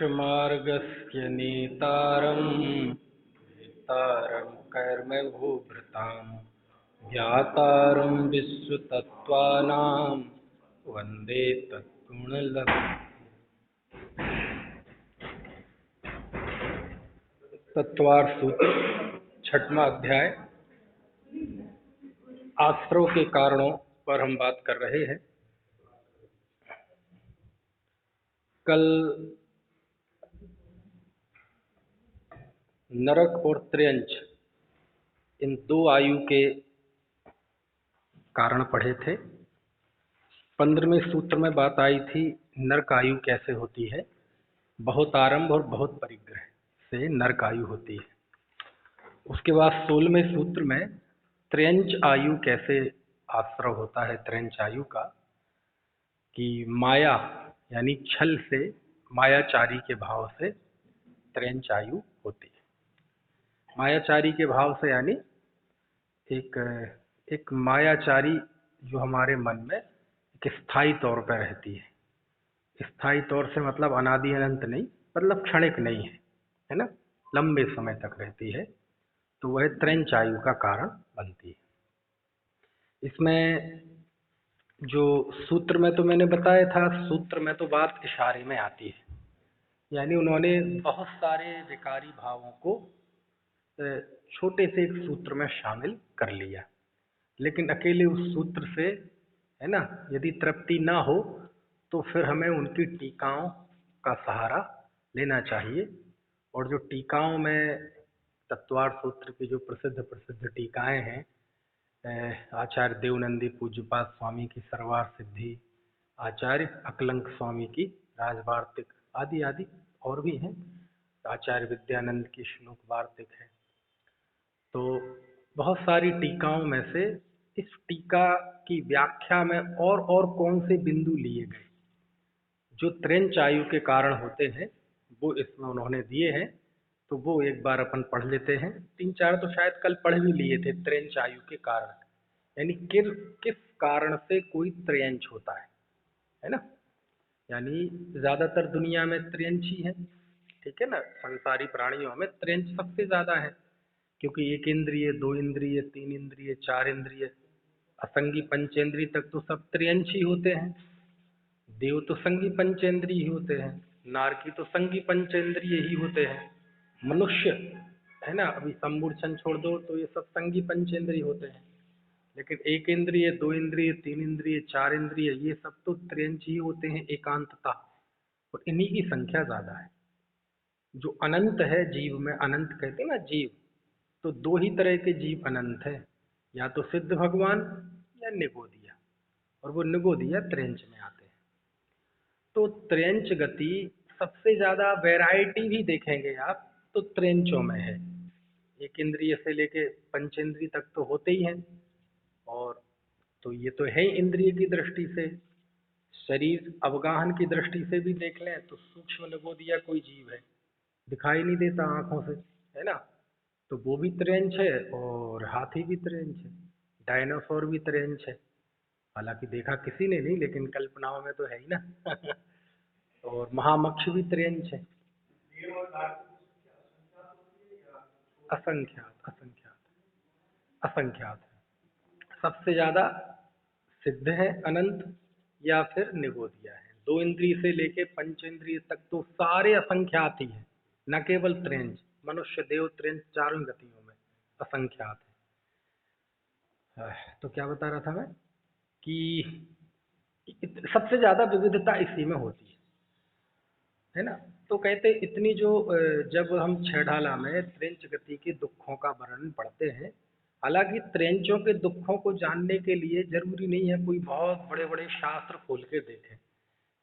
मोक्षमार्गस्य नेतारं कर्मभूभृतां ज्ञातारं विश्वतत्त्वानां वन्दे तत्वार सूत्र छठवां अध्याय आश्रव के कारणों पर हम बात कर रहे हैं। कल नरक और त्र्यंच इन दो आयु के कारण पढ़े थे। 15वें सूत्र में बात आई थी नरक आयु कैसे होती है। बहुत आरंभ और बहुत परिग्रह से नरक आयु होती है। उसके बाद 16वें सूत्र में त्र्यंच आयु कैसे आश्रव होता है। त्र्यंच आयु का कि माया यानी छल से मायाचारी के भाव से त्र्यंच आयु होती है। मायाचारी के भाव से यानी एक मायाचारी जो हमारे मन में एक स्थायी तौर पर रहती है। स्थायी तौर से मतलब अनादि अनंत नहीं, मतलब क्षणिक नहीं है ना, लंबे समय तक रहती है, तो वह त्र्यंच आयु का कारण बनती है। इसमें जो सूत्र में तो मैंने बताया था, सूत्र में तो बात इशारे में आती है, यानी उन्होंने बहुत सारे विकारी भावों को छोटे से एक सूत्र में शामिल कर लिया, लेकिन अकेले उस सूत्र से है ना यदि तृप्ति ना हो तो फिर हमें उनकी टीकाओं का सहारा लेना चाहिए। और जो टीकाओं में तत्वार सूत्र की जो प्रसिद्ध टीकाएं हैं, आचार्य देवनंदी पूज्यपाद स्वामी की सरवार सिद्धि, आचार्य अकलंक स्वामी की राजवार्तिक आदि आदि और भी हैं, आचार्य विद्यानंद की श्लोक वार्तिक है। तो बहुत सारी टीकाओं में से इस टीका की व्याख्या में और कौन से बिंदु लिए गए जो त्र्यंच आयु के कारण होते हैं वो इसमें उन्होंने दिए हैं, तो वो एक बार अपन पढ़ लेते हैं। 3-4 तो शायद कल पढ़ भी लिए थे। त्र्यंच आयु के कारण यानी किस कारण से कोई त्र्यंच होता है ना, यानी ज्यादातर दुनिया में त्र्यंच ही है, ठीक है ना। संसारी प्राणियों में त्र्यंच सबसे ज्यादा है, क्योंकि 1 इंद्रिय, 2 इंद्रिय, 3 इंद्रिय, 4 इंद्रिय, असंगी पंचेंद्रिय तक तो सब त्र्यंच ही होते हैं। देव तो संगी पंचेंद्रिय ही होते हैं, नारकी तो संगी पंचेंद्रिय ही होते हैं, मनुष्य है ना, अभी संबूर्छन छोड़ दो तो ये सब संगी पंचेंद्रिय होते हैं। लेकिन 1 इंद्रिय, 2 इंद्रिय, 3 इंद्रिय, 4 इंद्रिय ये सब तो त्र्यंच ही होते हैं एकांतता, और इन्हीं की संख्या ज्यादा है। जो अनंत है जीव में, अनंत कहते हैं ना जीव, तो 2 ही तरह के जीव अनंत है, या तो सिद्ध भगवान या निगोदिया, और वो निगोदिया त्र्यंच में आते हैं। तो त्र्यंच गति सबसे ज्यादा वैरायटी भी देखेंगे आप तो त्र्यंचों में है। 1 इंद्रिय से लेके पंचेंद्रिय तक तो होते ही हैं, और तो ये तो है इंद्रिय की दृष्टि से। शरीर अवगाहन की दृष्टि से भी देख लें तो सूक्ष्म निगोदिया कोई जीव है, दिखाई नहीं देता आंखों से, है ना, तो वो भी त्र्यंच है, और हाथी भी त्र्यंच है, डायनासोर भी त्र्यंच है। हालांकि देखा किसी ने नहीं, लेकिन कल्पनाओं में तो है ही ना और महामक्ष भी त्र्यंच है। असंख्यात असंख्यात असंख्यात है। सबसे ज्यादा सिद्ध है अनंत या फिर निगोदिया है। 2 इंद्रिय से लेके पंचेंद्रिय तक तो सारे असंख्यात ही है, न केवल त्र्यंच। मनुष्य, देव, त्र्यंच चारों गतियों में असंख्यात है। तो क्या बता रहा था मैं कि सबसे ज्यादा विविधता इसी में होती है ना। तो कहते इतनी जो जब हम छेढ़ाला में त्र्यंच गति के दुखों का वर्णन पढ़ते हैं, हालांकि त्र्यंचों के दुखों को जानने के लिए जरूरी नहीं है कोई बहुत बड़े बड़े शास्त्र खोल के देखे।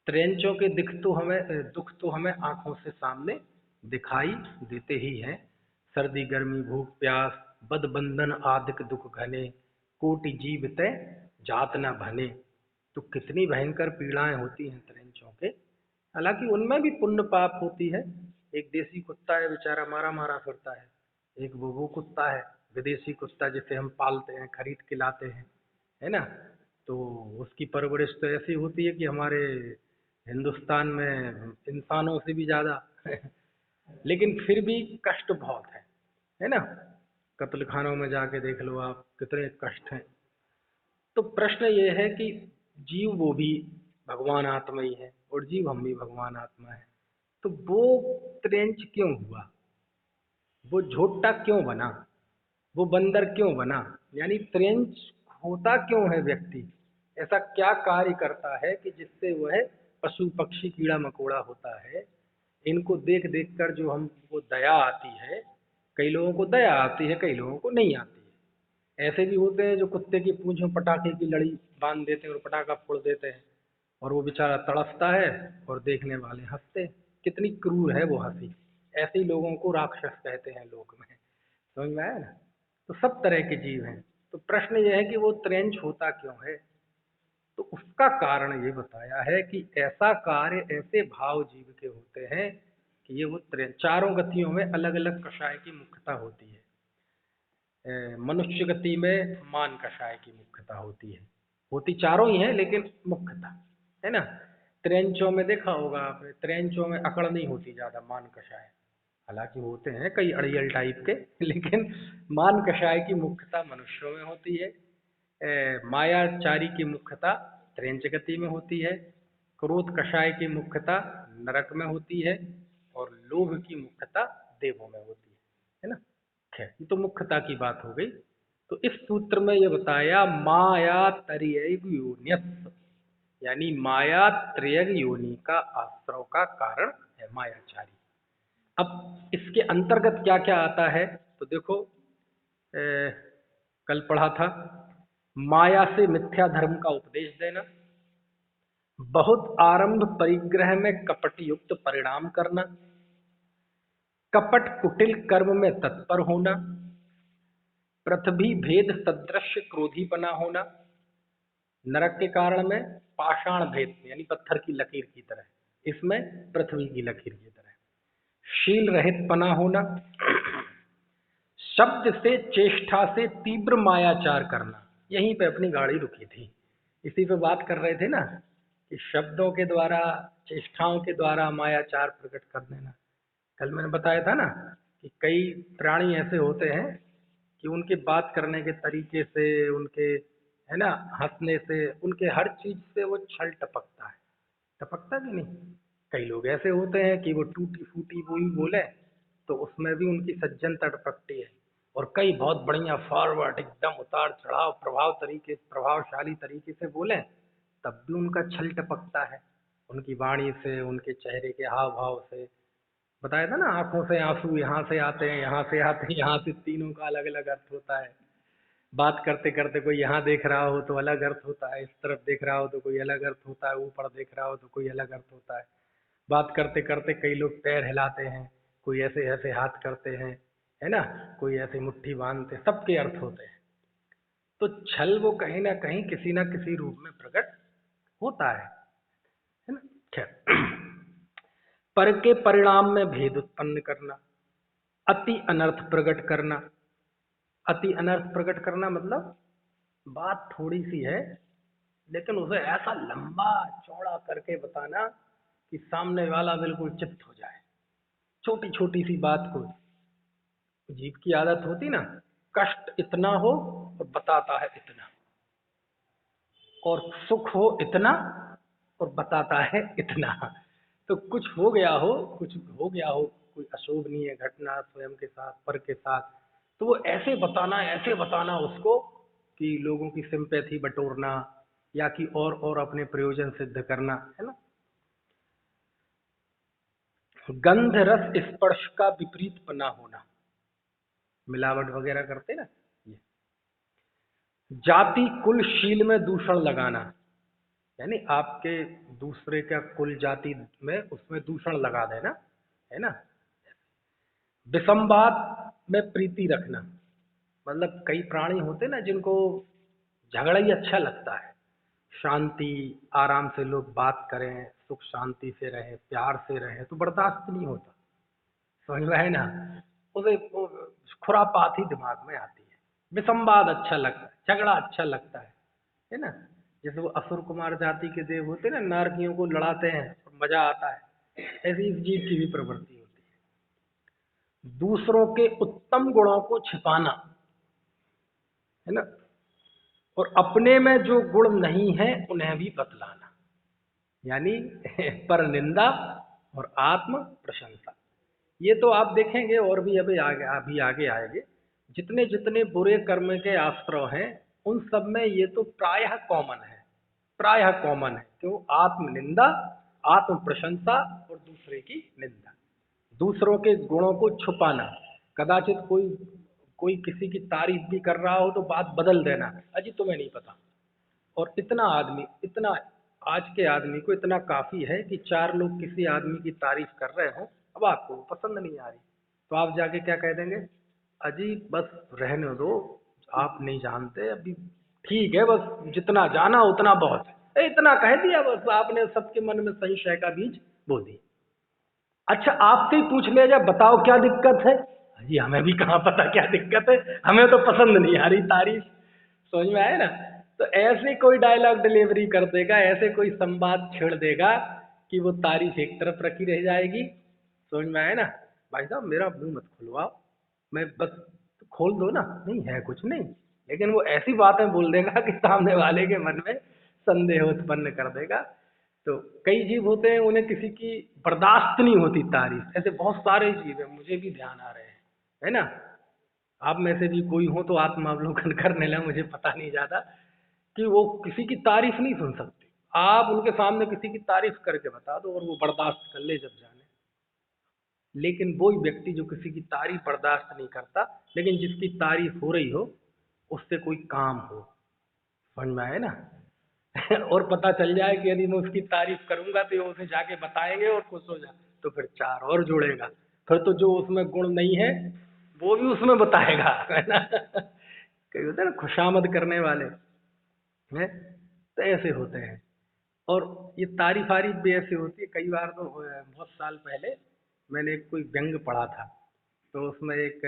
त्र्यंचों के दुख तो हमें आंखों से सामने दिखाई देते ही हैं। सर्दी, गर्मी, भूख, प्यास, बद बंधन आदिक दुख घने, कोटि जीव तय जात न भने। तो कितनी भयंकर पीड़ाएं होती हैं त्र्यंचों के। हालांकि उनमें भी पुण्य पाप होती है। एक देसी कुत्ता है बेचारा, मारा मारा फिरता है। एक वो कुत्ता है विदेशी कुत्ता, जिसे हम पालते हैं, खरीद के लाते हैं, है ना, तो उसकी परवरिश तो ऐसी होती है कि हमारे हिंदुस्तान में इंसानों से भी ज़्यादा लेकिन फिर भी कष्ट बहुत है ना। कत्ल खानों में जाके देख लो आप, कितने कष्ट हैं। तो प्रश्न ये है कि जीव वो भी भगवान आत्मा ही है और जीव हम भी भगवान आत्मा है, तो वो त्रेंच क्यों हुआ, वो झोटा क्यों बना, वो बंदर क्यों बना, यानी त्रेंच होता क्यों है व्यक्ति, ऐसा क्या कार्य करता है कि जिससे वह पशु पक्षी कीड़ा मकोड़ा होता है। इनको देख देख कर जो हमको दया आती है, कई लोगों को दया आती है, कई लोगों को नहीं आती है। ऐसे भी होते हैं जो कुत्ते की पूंछ में पटाखे की लड़ी बांध देते हैं और पटाखा फोड़ देते हैं, और वो बेचारा तड़पता है और देखने वाले हंसते हैं। कितनी क्रूर है वो हंसी। ऐसे ही लोगों को राक्षस कहते हैं लोक में। समझ में आया ना। तो सब तरह के जीव हैं। तो प्रश्न ये है कि वो त्रेंच होता क्यों है। तो उसका कारण ये बताया है कि ऐसा कार्य, ऐसे भाव जीव के होते हैं कि ये वो चारों गतियों में अलग अलग कषाय की मुख्यता होती है। मनुष्य गति में मान कषाय की मुख्यता होती है, होती चारों ही है लेकिन मुख्यता, है ना। त्रेंचों में देखा होगा आपने, त्रेंचों में अकड़ नहीं होती ज्यादा, मान कषाय। हालांकि होते हैं कई अड़ियल टाइप के लेकिन मान कषाय की मुख्यता मनुष्यों में होती है। मायाचारी की मुख्यता त्रेंच गति में होती है। क्रोध कषाय की मुख्यता नरक में होती है। और लोभ की मुख्यता देवों में होती है ना। खैर, ये तो मुख्यता की बात हो गई। तो इस सूत्र में ये बताया माया त्रयग योनियस्, यानी माया त्रयग योनि का आश्रव का कारण है मायाचारी। अब इसके अंतर्गत क्या क्या आता है तो देखो, कल पढ़ा था, माया से मिथ्या धर्म का उपदेश देना, बहुत आरंभ परिग्रह में कपट युक्त परिणाम करना, कपट कुटिल कर्म में तत्पर होना, पृथ्वी भेद सदृश क्रोधी बना होना, नरक के कारण में पाषाण भेद यानी पत्थर की लकीर की तरह, इसमें पृथ्वी की लकीर की तरह, शील रहित पना होना, शब्द से चेष्टा से तीव्र मायाचार करना। यहीं पे अपनी गाड़ी रुकी थी, इसी पे बात कर रहे थे ना कि शब्दों के द्वारा, चेष्टाओं के द्वारा मायाचार प्रकट कर देना। कल मैंने बताया था ना कि कई प्राणी ऐसे होते हैं कि उनके बात करने के तरीके से, उनके, है ना, हंसने से, उनके हर चीज से वो छल टपकता है। टपकता कि नहीं। कई लोग ऐसे होते हैं कि वो टूटी फूटी बोली बोले तो उसमें भी उनकी सज्जनता टपकती है। और कई बहुत बढ़िया फॉरवर्ड, एकदम उतार चढ़ाव प्रभावशाली तरीके से बोले तब भी उनका छल टपकता है, उनकी वाणी से, उनके चेहरे के हाव भाव से। बताया था ना, आंखों से आंसू यहाँ से आते हैं, यहाँ से आते हैं, यहाँ से, तीनों का अलग अलग अर्थ होता है। बात करते करते कोई यहाँ देख रहा हो तो अलग अर्थ होता है, इस तरफ देख रहा हो तो कोई अलग अर्थ होता है, ऊपर देख रहा हो तो कोई अलग अर्थ होता है। बात करते करते कई लोग पैर हिलाते हैं, कोई ऐसे ऐसे हाथ करते हैं, है ना, कोई ऐसे मुट्ठी बांधते, सबके अर्थ होते हैं। तो छल वो कहीं ना किसी रूप में प्रकट होता है ना। खैर, पर के परिणाम में भेद उत्पन्न करना, अति अनर्थ प्रकट करना। अति अनर्थ प्रकट करना मतलब बात थोड़ी सी है लेकिन उसे ऐसा लंबा चौड़ा करके बताना कि सामने वाला बिल्कुल चित्त हो जाए। छोटी छोटी सी बात को, जीव की आदत होती ना, कष्ट इतना हो और बताता है इतना, और सुख हो इतना और बताता है इतना। तो कुछ हो गया हो, कोई अशोभनीय घटना स्वयं के साथ, पर के साथ, तो वो ऐसे बताना उसको कि लोगों की सिंपैथी बटोरना या कि और अपने प्रयोजन सिद्ध करना, है ना। गंध रस स्पर्श का विपरीत पना होना, मिलावट वगैरह करते ना ये। जाति कुल शील में दूषण लगाना, यानी आपके दूसरे का कुल जाति में उसमें दूषण लगा देना, है ना। विसंवाद में प्रीति रखना, मतलब कई प्राणी होते ना जिनको झगड़ा ही अच्छा लगता है, शांति, आराम से लोग बात करें, सुख शांति से रहे, प्यार से रहे, तो बर्दाश्त नहीं होता। समझ में है ना। उसे वो खुरापात ही दिमाग में आती है। विसंवाद अच्छा लगता है, झगड़ा अच्छा लगता है ना। जैसे वो असुर कुमार जाति के देव होते ना, नारकियों को लड़ाते हैं मजा आता है, ऐसी इस जीव की भी प्रवृत्ति होती है। दूसरों के उत्तम गुणों को छिपाना, है ना, और अपने में जो गुण नहीं है उन्हें भी बतलाना, यानी पर निंदा और आत्म प्रशंसा। ये तो आप देखेंगे और भी अभी आगे आएंगे, जितने जितने बुरे कर्म के आश्रय हैं उन सब में ये तो प्रायः कॉमन है, प्रायः कॉमन है। क्यों? आत्म निंदा, आत्म प्रशंसा और दूसरे की निंदा, दूसरों के गुणों को छुपाना। कदाचित कोई कोई किसी की तारीफ भी कर रहा हो तो बात बदल देना, अजी तुम्हें नहीं पता। और इतना आदमी, इतना आज के आदमी को इतना काफ़ी है कि चार लोग किसी आदमी की तारीफ कर रहे हो, अब आपको पसंद नहीं आ रही तो आप जाके क्या कह देंगे, अजी बस रहने दो, आप नहीं जानते अभी, ठीक है, बस जितना जाना उतना बहुत है, इतना कह दिया बस, आपने सबके मन में संशय का बीज बो दी। अच्छा आपसे ही पूछ लिया जाए, बताओ क्या दिक्कत है, जी हमें भी कहाँ पता क्या दिक्कत है, हमें तो पसंद नहीं आ रही तारीफ। समझ में आया ना? तो ऐसे कोई डायलॉग डिलीवरी कर देगा, ऐसे कोई संवाद छेड़ देगा कि वो तारीफ एक तरफ रखी रह जाएगी। समझ में आया ना? भाई साहब मेरा मुंह मत खुलवाओ, मैं बस खोल दो ना, नहीं है कुछ नहीं, लेकिन वो ऐसी बातें बोल देगा कि सामने वाले के मन में संदेह उत्पन्न कर देगा। तो कई जीव होते हैं उन्हें किसी की बर्दाश्त नहीं होती तारीफ, ऐसे बहुत सारे जीव हैं, मुझे भी ध्यान आ रहे हैं, है ना? आप में से भी कोई हो तो आत्मावलोकन करने लगे, मुझे पता नहीं ज़्यादा, कि वो किसी की तारीफ नहीं सुन सकते। आप उनके सामने किसी की तारीफ करके बता दो और वो बर्दाश्त कर ले जब जाने। लेकिन वही व्यक्ति जो किसी की तारीफ बर्दाश्त नहीं करता, लेकिन जिसकी तारीफ हो रही हो उससे कोई काम हो, समझ में आए ना? और पता चल जाए कि यदि मैं उसकी तारीफ करूंगा तो ये उसे जाके बताएंगे और खुश हो जाए, तो फिर चार और जोड़ेगा, फिर तो जो उसमें गुण नहीं है वो भी उसमें बताएगा, है ना? कई होते हैं ना खुशामद करने वाले, हैं, तो ऐसे होते हैं। और ये तारीफ आरीफ भी ऐसे होती है। कई बार तो बहुत साल पहले मैंने एक कोई व्यंग पढ़ा था, तो उसमें एक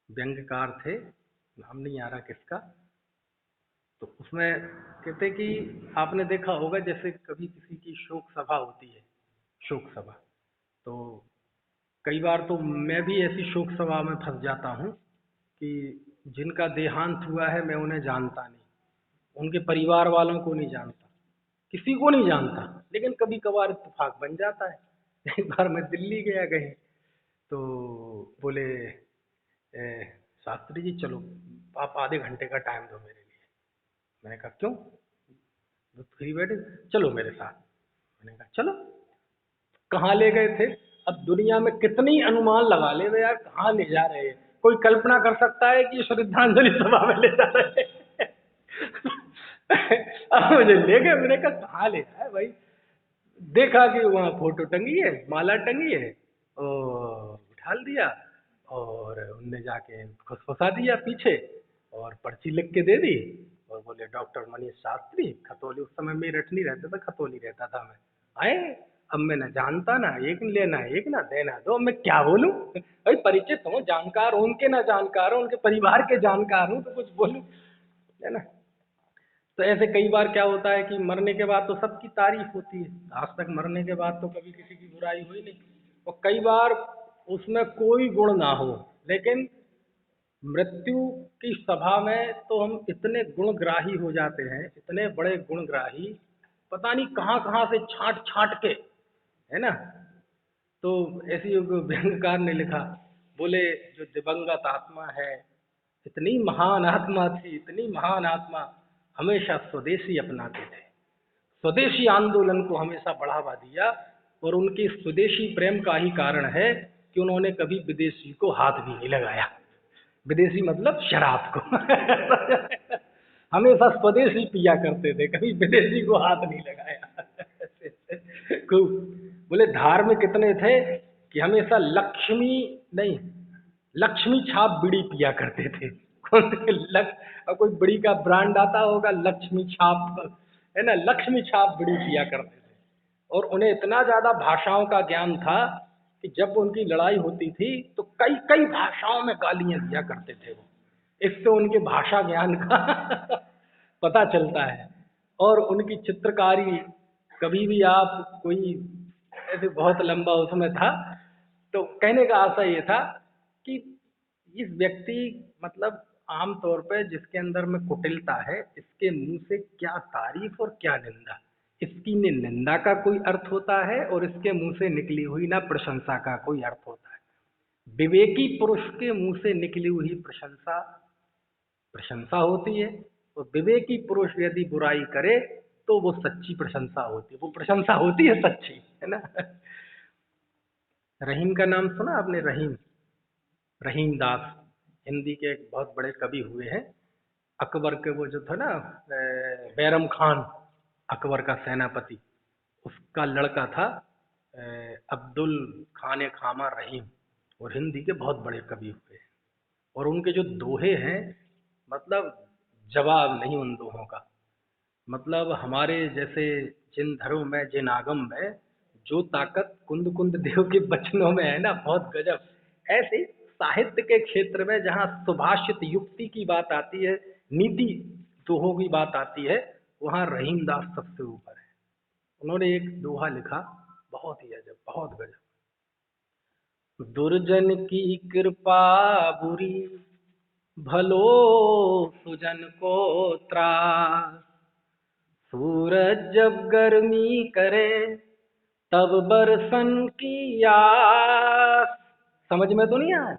व्यंग्यकार थे, नाम नहीं आ रहा किसका, तो उसमें कहते कि आपने देखा होगा जैसे कभी किसी की शोक सभा होती है, शोक सभा, तो कई बार तो मैं भी ऐसी शोक सभा में फंस जाता हूँ कि जिनका देहांत हुआ है मैं उन्हें जानता नहीं, उनके परिवार वालों को नहीं जानता, किसी को नहीं जानता, लेकिन कभी कभार इत्तेफाक बन जाता है। एक बार मैं दिल्ली गया कहीं, तो बोले शास्त्री जी चलो आप आधे घंटे का टाइम दो मेरे लिए। मैंने कहा क्यों? तो फ्री बैठे, चलो मेरे साथ। मैंने कहा चलो। कहाँ ले गए थे? अब दुनिया में कितनी अनुमान लगा ले यार, कहाँ ले जा रहे हैं? कोई कल्पना कर सकता है कि श्रद्धांजलि सभा में ले जा रहे हैं? अब मुझे ले गए, मैंने कहा कहाँ ले जाए भाई? देखा कि वहाँ फोटो टंगी है, माला टंगी है, और उठाल दिया और उनने जाके फुसफुसा दिया पीछे और पर्ची लिख के दे दी और बोले डॉक्टर मनीष शास्त्री, खतौली, उस समय मेरठ नहीं रहता था, खतौली रहता था मैं, आए। अब मैं ना जानता ना एक लेना एक ना देना दो, अब मैं क्या बोलूं भाई? परिचित हूँ, जानकार हूँ उनके, ना जानकार हूँ उनके परिवार के, जानकार हूँ तो कुछ बोलूं, है ना? तो ऐसे कई बार क्या होता है कि मरने के बाद तो सबकी तारीफ होती है, आज तक मरने के बाद तो कभी किसी की बुराई हुई नहीं। और कई बार उसमें कोई गुण ना हो, लेकिन मृत्यु की सभा में तो हम इतने गुणग्राही हो जाते हैं, इतने बड़े गुणग्राही, पता नहीं कहाँ कहाँ से छांट छांट के, है ना? तो ऐसी एक व्यंग्यकार ने लिखा, बोले जो दिवंगत आत्मा है, इतनी महान आत्मा थी, इतनी महान आत्मा, हमेशा स्वदेशी अपनाते थे, स्वदेशी आंदोलन को हमेशा बढ़ावा दिया, और उनके स्वदेशी प्रेम का ही कारण है कि उन्होंने कभी विदेशी को हाथ भी नहीं लगाया। विदेशी मतलब शराब को। हमेशा स्वदेशी पिया करते थे, कभी विदेशी को हाथ नहीं लगाया। खूब। बोले धार्मिक इतने थे कि हमेशा लक्ष्मी नहीं, लक्ष्मी छाप बीड़ी पिया करते थे। और कोई बीड़ी का ब्रांड आता होगा, लक्ष्मी छाप, है ना, लक्ष्मी छाप बीड़ी पिया करते थे। और उन्हें इतना ज्यादा भाषाओं का ज्ञान था कि जब उनकी लड़ाई होती थी तो कई कई भाषाओं में गालियां दिया करते थे वो, इससे उनके भाषा ज्ञान का पता चलता है। और उनकी चित्रकारी कभी भी आप कोई ऐसे बहुत लंबा उसमें था, तो कहने का आशा ये था कि इस व्यक्ति मतलब आम तौर पे जिसके अंदर में कुटिलता है, इसके मुंह से क्या तारीफ और क्या निंदा। इसकी न निंदा का कोई अर्थ होता है और इसके मुंह से निकली हुई ना प्रशंसा का कोई अर्थ होता है। विवेकी पुरुष के मुंह से निकली हुई प्रशंसा प्रशंसा होती है, और विवेकी पुरुष यदि बुराई करे तो वो सच्ची प्रशंसा होती है, वो प्रशंसा होती है सच्ची, है ना। रहीम का नाम सुना आपने? रहीम, रहीम दास, हिंदी के एक बहुत बड़े कवि हुए हैं। अकबर के वो जो था ना, बैरम खान, अकबर का सेनापति, उसका लड़का था अब्दुल खान खामा रहीम, और हिंदी के बहुत बड़े कवि हुए हैं। और उनके जो दोहे हैं, मतलब जवाब नहीं उन दोहों का। मतलब हमारे जैसे जिन धर्म में, जिन आगम में जो ताकत कुंद कुंद देव के बचनों में है ना, बहुत गजब। ऐसे साहित्य के क्षेत्र में जहाँ सुभाषित युक्ति की बात आती है, नीति दोहों की बात आती है, वहाँ रहीम दास सबसे ऊपर है। उन्होंने एक दोहा लिखा, बहुत ही अजब, बहुत गजब। दुर्जन की कृपा बुरी, भलो सुजन को त्रास। सूरज जब गर्मी करे, तब बरसन की आस। समझ में तो नहीं आया?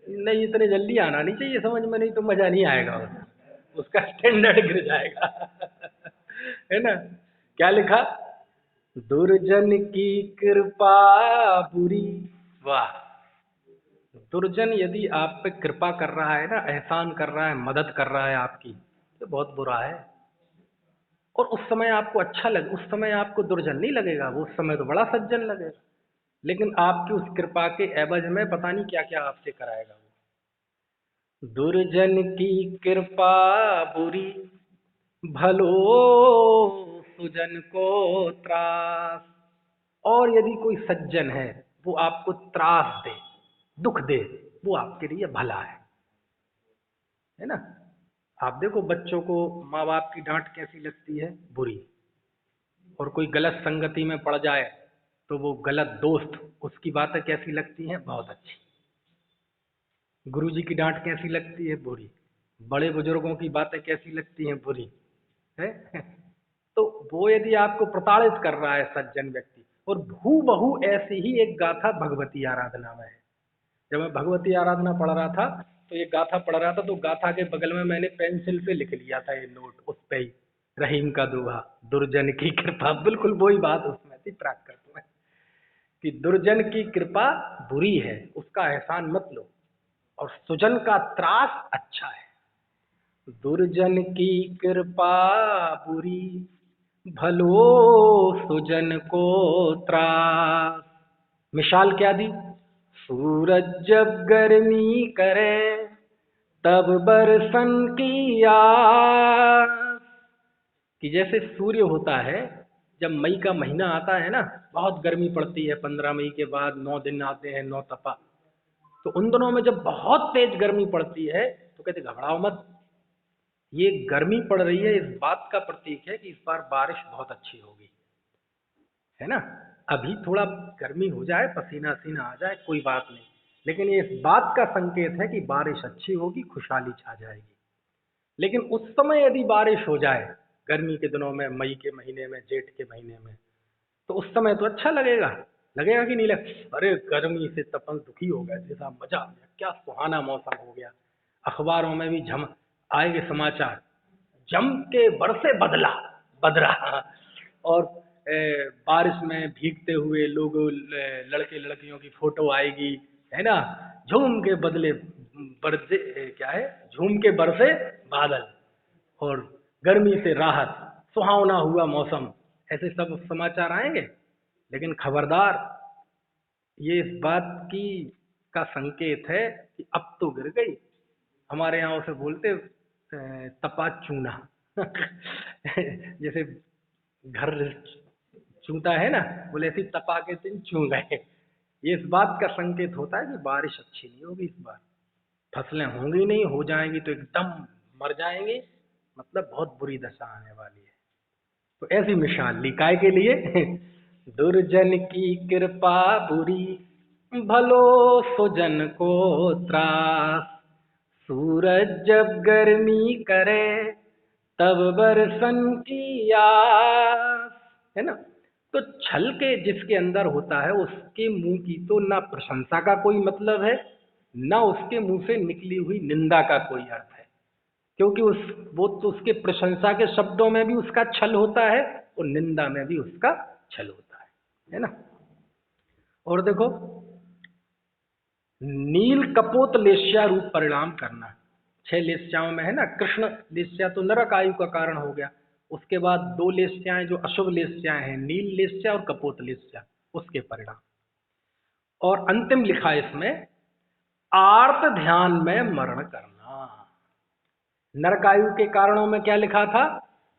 नहीं, इतने जल्दी आना नहीं चाहिए समझ में, नहीं तो मजा नहीं आएगा, उसका स्टैंडर्ड गिर जाएगा। है ना? क्या लिखा? दुर्जन की कृपा बुरी। वाह! दुर्जन यदि आप पे कृपा कर रहा है ना, एहसान कर रहा है, मदद कर रहा है आपकी, तो बहुत बुरा है। और उस समय आपको अच्छा लगे, उस समय आपको दुर्जन नहीं लगेगा, वो उस समय तो बड़ा सज्जन लगेगा। लेकिन आपकी उस कृपा के एवज में पता नहीं क्या क्या आपसे कराएगा वो। दुर्जन की कृपा बुरी, भलो सुजन को त्रास। और यदि कोई सज्जन है, वो आपको त्रास दे, दुख दे, वो आपके लिए भला है ना। आप देखो बच्चों को माँ बाप की डांट कैसी लगती है? बुरी। और कोई गलत संगति में पड़ जाए तो वो गलत दोस्त, उसकी बातें कैसी लगती हैं? बहुत अच्छी। गुरुजी की डांट कैसी लगती है? बुरी। बड़े बुजुर्गों की बातें कैसी लगती हैं? बुरी है। तो वो यदि आपको प्रताड़ित कर रहा है सज्जन व्यक्ति, और हूबहू ऐसी ही एक गाथा भगवती आराधना में है। जब मैं भगवती आराधना पढ़ रहा था, तो ये गाथा पढ़ रहा था, तो गाथा के बगल में मैंने पेंसिल से लिख लिया था ये नोट, उस पे ही रहीम का दोहा, दुर्जन की कृपा, बिल्कुल वही बात उसमें थी प्राकृत में, कि दुर्जन की कृपा बुरी है, उसका एहसान मत लो, और सुजन का त्रास अच्छा है। दुर्जन की कृपा बुरी, भलो सुजन को त्रास। मिसाल क्या दी? सूरज जब गर्मी करे, तब बरसन की आस। कि जैसे सूर्य होता है, जब मई का महीना आता है ना, बहुत गर्मी पड़ती है, 15 मई के बाद 9 दिन आते हैं, 9 तपा। तो उन दिनों में जब बहुत तेज गर्मी पड़ती है, तो कहते घबराओ मत, ये गर्मी पड़ रही है, इस बात का प्रतीक है कि इस बार बारिश बहुत अच्छी होगी, है ना। अभी थोड़ा गर्मी हो जाए, पसीना पसीना आ जाए, कोई बात नहीं, लेकिन ये इस बात का संकेत है कि बारिश अच्छी होगी, खुशहाली छा जाएगी। लेकिन उस समय यदि बारिश हो जाए, गर्मी के दिनों में, मई के महीने में, जेठ के महीने में, तो उस समय तो अच्छा लगेगा, लगेगा कि नहीं अरे गर्मी से तपन दुखी हो गए थे साहब, मजा आ गया, क्या सुहाना मौसम हो गया। अखबारों में भी झम आएंगे समाचार, जम के बरसे बदला बदरा, और बारिश में भीगते हुए लोग, लड़के लड़कियों की फोटो आएगी, है ना। झूम के बदले बरसे, क्या है, झूम के बरसे बादल, और गर्मी से राहत, सुहावना हुआ मौसम, ऐसे सब समाचार आएंगे। लेकिन खबरदार, ये इस बात की का संकेत है कि अब तो गिर गई। हमारे यहाँ उसे बोलते तपा चूना। जैसे घर चूता है ना, बोले ऐसी तपा के दिन चू गए। ये इस बात का संकेत होता है कि बारिश अच्छी नहीं होगी इस बार, फसलें होंगी नहीं, हो जाएंगी तो एकदम मर जाएंगे, मतलब बहुत बुरी दशा आने वाली है। तो ऐसी मिसाल ली काय के लिए दुर्जन की कृपा बुरी, भलो सुजन को त्रास। सूरज जब गर्मी करे, तब बरसन की आस। है ना। तो छल के जिसके अंदर होता है उसके मुंह की तो ना प्रशंसा का कोई मतलब है, ना उसके मुंह से निकली हुई निंदा का कोई अर्थ है। क्योंकि वो तो उसके प्रशंसा के शब्दों में भी उसका छल होता है और निंदा में भी उसका छल होता है ना। और देखो, नील कपोत लेस्या रूप परिणाम करना, 6 लेस्याओं में है ना। कृष्ण लेस्या तो नरक आयु का कारण हो गया। उसके बाद 2 लेस्याएं जो अशुभ लेस्याएं हैं, नील लेस्या और कपोत लेस्या, उसके परिणाम। और अंतिम लिखा इसमें, आर्त ध्यान में मरण करना। नरकायु के कारणों में क्या लिखा था?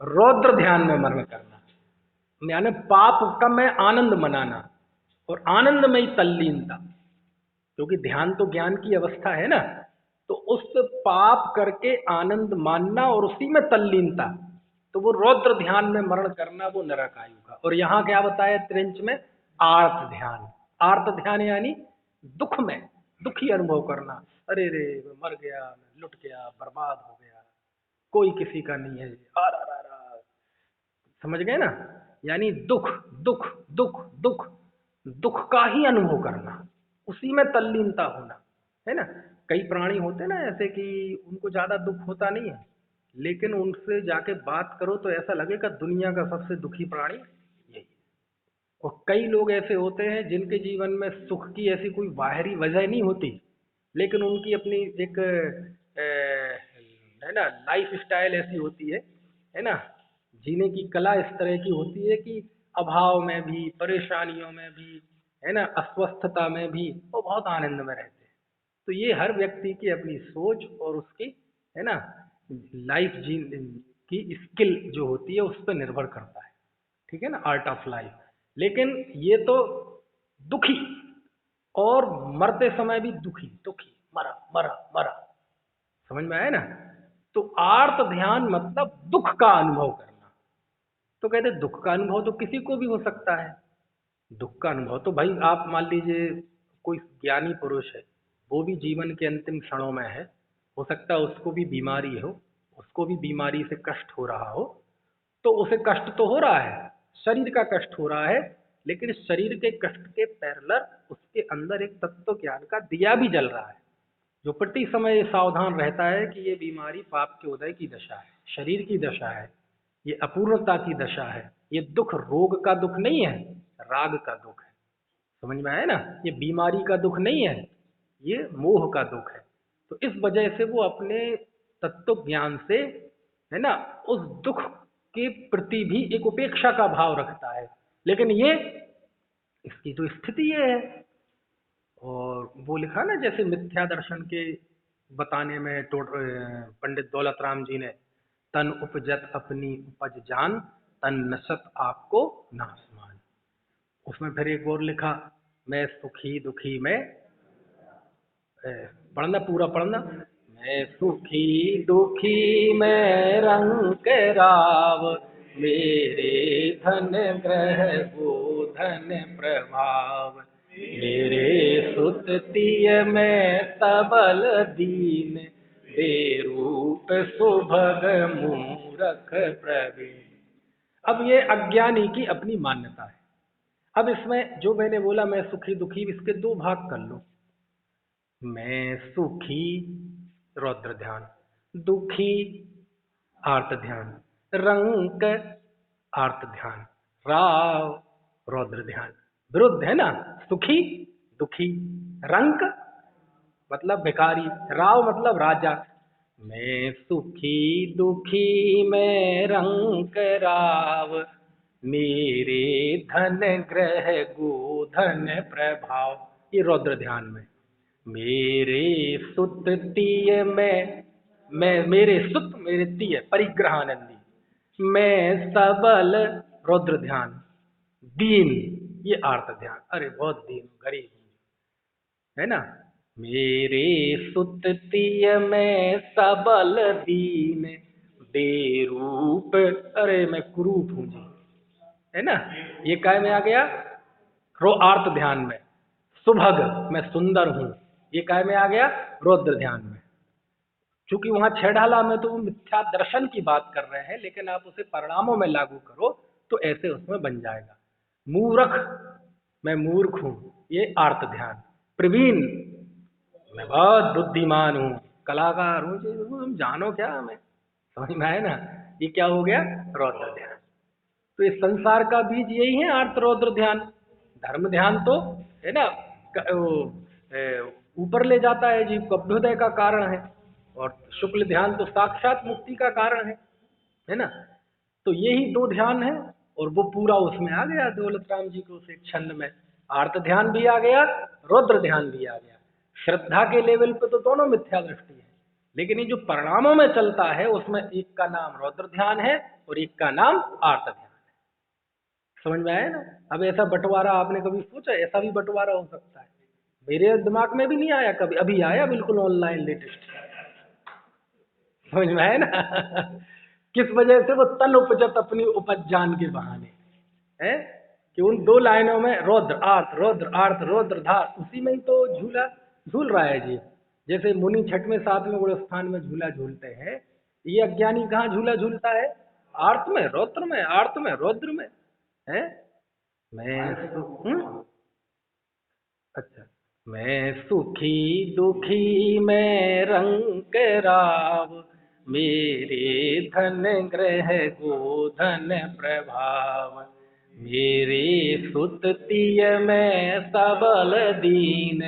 रौद्र ध्यान में मरण करना, यानी पाप का में आनंद मनाना और आनंद में ही तल्लीनता। क्योंकि ध्यान तो ज्ञान की अवस्था है ना, तो उस पाप करके आनंद मानना और उसी में तल्लीनता, तो वो रौद्र ध्यान में मरण करना, वो नरकायु का। और यहाँ क्या बताया त्रिंच में? आर्त ध्यान। आर्त ध्यान यानी दुख में दुखी अनुभव करना। अरे रे, मैं मर गया, मैं लुट गया, बर्बाद हो गया, कोई किसी का नहीं है, आ रा रा। समझ गए ना? यानी दुख दुख दुख दुख, दुख का ही अनुभव करना, उसी में तल्लीनता होना, है ना। कई प्राणी होते हैं ना ऐसे कि उनको ज्यादा दुख होता नहीं है, लेकिन उनसे जाके बात करो तो ऐसा लगेगा दुनिया का सबसे दुखी प्राणी यही है। और कई लोग ऐसे होते हैं जिनके जीवन में सुख की ऐसी कोई बाहरी वजह नहीं होती, लेकिन उनकी अपनी एक है ना लाइफ स्टाइल ऐसी होती है ना, जीने की कला इस तरह की होती है कि अभाव में भी, परेशानियों में भी, है ना, अस्वस्थता में भी वो बहुत आनंद में रहते हैं। तो ये हर व्यक्ति की अपनी सोच और उसकी, है ना, लाइफ जी की स्किल जो होती है उस पर निर्भर करता है। ठीक है ना, आर्ट ऑफ लाइफ। लेकिन ये तो दुखी, और मरते समय भी दुखी दुखी, मरा मरा मरा। समझ में आया ना? तो आर्त ध्यान मतलब दुख का अनुभव करना। तो कहते दुख का अनुभव तो किसी को भी हो सकता है। दुख का अनुभव तो भाई आप मान लीजिए कोई ज्ञानी पुरुष है, वो भी जीवन के अंतिम क्षणों में है, हो सकता है उसको भी बीमारी हो, उसको भी बीमारी से कष्ट हो रहा हो, तो उसे कष्ट तो हो रहा है, शरीर का कष्ट हो रहा है, लेकिन इस शरीर के कष्ट के पैरेलल उसके अंदर एक तत्व ज्ञान का दिया भी जल रहा है, जो प्रति समय सावधान रहता है कि ये बीमारी पाप के उदय की दशा है, शरीर की दशा है, ये अपूर्णता की दशा है, ये दुख रोग का दुख नहीं है, राग का दुख है। समझ में आया ना? ये बीमारी का दुख नहीं है, ये मोह का दुख है। तो इस वजह से वो अपने तत्व ज्ञान से, है ना, उस दुख के प्रति भी एक उपेक्षा का भाव रखता है। लेकिन ये इसकी तो स्थिति ये है। और वो लिखा ना जैसे मिथ्या दर्शन के बताने में पंडित दौलत राम जी ने, तन उपजत अपनी उपज जान, तन नसत आपको नासमान। उसमें फिर एक और लिखा, मैं सुखी दुखी में, पढ़ना पूरा पढ़ना, मैं सुखी दुखी में रंग राव, मेरे धन ग्रह गोधन प्रभाव, मेरे सुततीय में सबल दीन, बेरूप सुभग मूरख प्रवीण। अब ये अज्ञानी की अपनी मान्यता है। अब इसमें जो मैंने बोला मैं सुखी दुखी, इसके 2 भाग कर लो। मैं सुखी रौद्र ध्यान, दुखी आर्त ध्यान, रंक आर्त ध्यान, राव रौद्र ध्यान। विरुद्ध है ना, सुखी दुखी, रंक मतलब भिखारी, राव मतलब राजा। मैं सुखी दुखी में रंक राव, मेरे धन ग्रह गोधन प्रभाव। ये रौद्र ध्यान में। मेरे सुत तीय में, मैं मेरे सुत मेरे तीय परिग्रहानंदी, मैं सबल रौद्र ध्यान, दीन ये आर्त ध्यान। अरे बहुत दीन गरीब है ना। मेरे सुत तीय में सबल दीन, बेरूप, अरे मैं कुरूप हूं जी, है ना। ये काय में आ गया, आर्त ध्यान में। सुभग, मैं सुंदर हूं, ये काय में आ गया, रौद्र ध्यान में। क्योंकि वहां छेड़ाला में तो वो मिथ्या दर्शन की बात कर रहे हैं, लेकिन आप उसे परिणामों में लागू करो तो ऐसे उसमें बन जाएगा। मूर्ख, मैं मूर्ख हूं, ये आर्त ध्यान। प्रवीण, मैं बहुत बुद्धिमान हूँ, कलाकार हूँ, तुम जानो क्या हमें, समझ में आए ना। ये क्या हो गया, रौद्र ध्यान। तो इस संसार का बीज यही है, आर्त रौद्र ध्यान। धर्म ध्यान तो है ना, ऊपर ले जाता है, जीव को अभ्युदय का कारण है, और शुक्ल ध्यान तो साक्षात मुक्ति का कारण है ना। तो यही दो ध्यान है, और वो पूरा उसमें आ गया दौलत राम जी को उस एक छंद में। आर्त ध्यान भी आ गया, रौद्र ध्यान भी आ गया। श्रद्धा के लेवल पे तो दोनों मिथ्या दृष्टि है, लेकिन ये जो परिणामों में चलता है उसमें एक का नाम रौद्र ध्यान है और एक का नाम आर्त ध्यान है। समझ में आया ना। अब ऐसा बंटवारा आपने कभी सोचा, ऐसा भी बंटवारा हो सकता है? मेरे दिमाग में भी नहीं आया कभी, अभी आया बिल्कुल ऑनलाइन लेटेस्ट। समझ में आया ना। किस वजह से, वो तन उपजत अपनी उपज जान के बहाने है, कि उन दो लाइनों में रौद्र आर्त रौद्र धार, उसी में ही तो झूला झूल रहा है जी। जैसे मुनि छठवें सातवें गुण स्थान में झूला झूलते हैं, ये अज्ञानी कहाँ झूला झूलता है, आर्त में रौद्र में, आर्त में रौद्र में है। अच्छा, मैं सुखी दुखी मैं रंग राव, मेरे धन ग्रह गोधन प्रभाव, मेरे सुततिय में सबल दीन,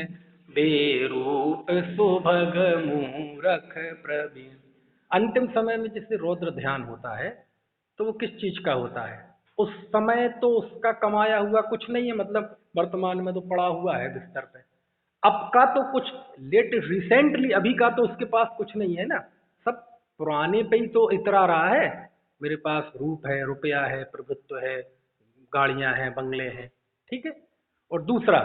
बेरूप सुभग मूरख प्रवीण। अंतिम समय में जिससे रौद्र ध्यान होता है, तो वो किस चीज का होता है, उस समय तो उसका कमाया हुआ कुछ नहीं है, मतलब वर्तमान में तो पड़ा हुआ है बिस्तर पे। अब का तो कुछ लेट रिसेंटली अभी का तो उसके पास कुछ नहीं है ना, सब पुराने पे ही तो इतरा रहा है। मेरे पास रूप है, रुपया है, प्रभुत्व है, गाड़ियां हैं, बंगले हैं, ठीक है। और दूसरा,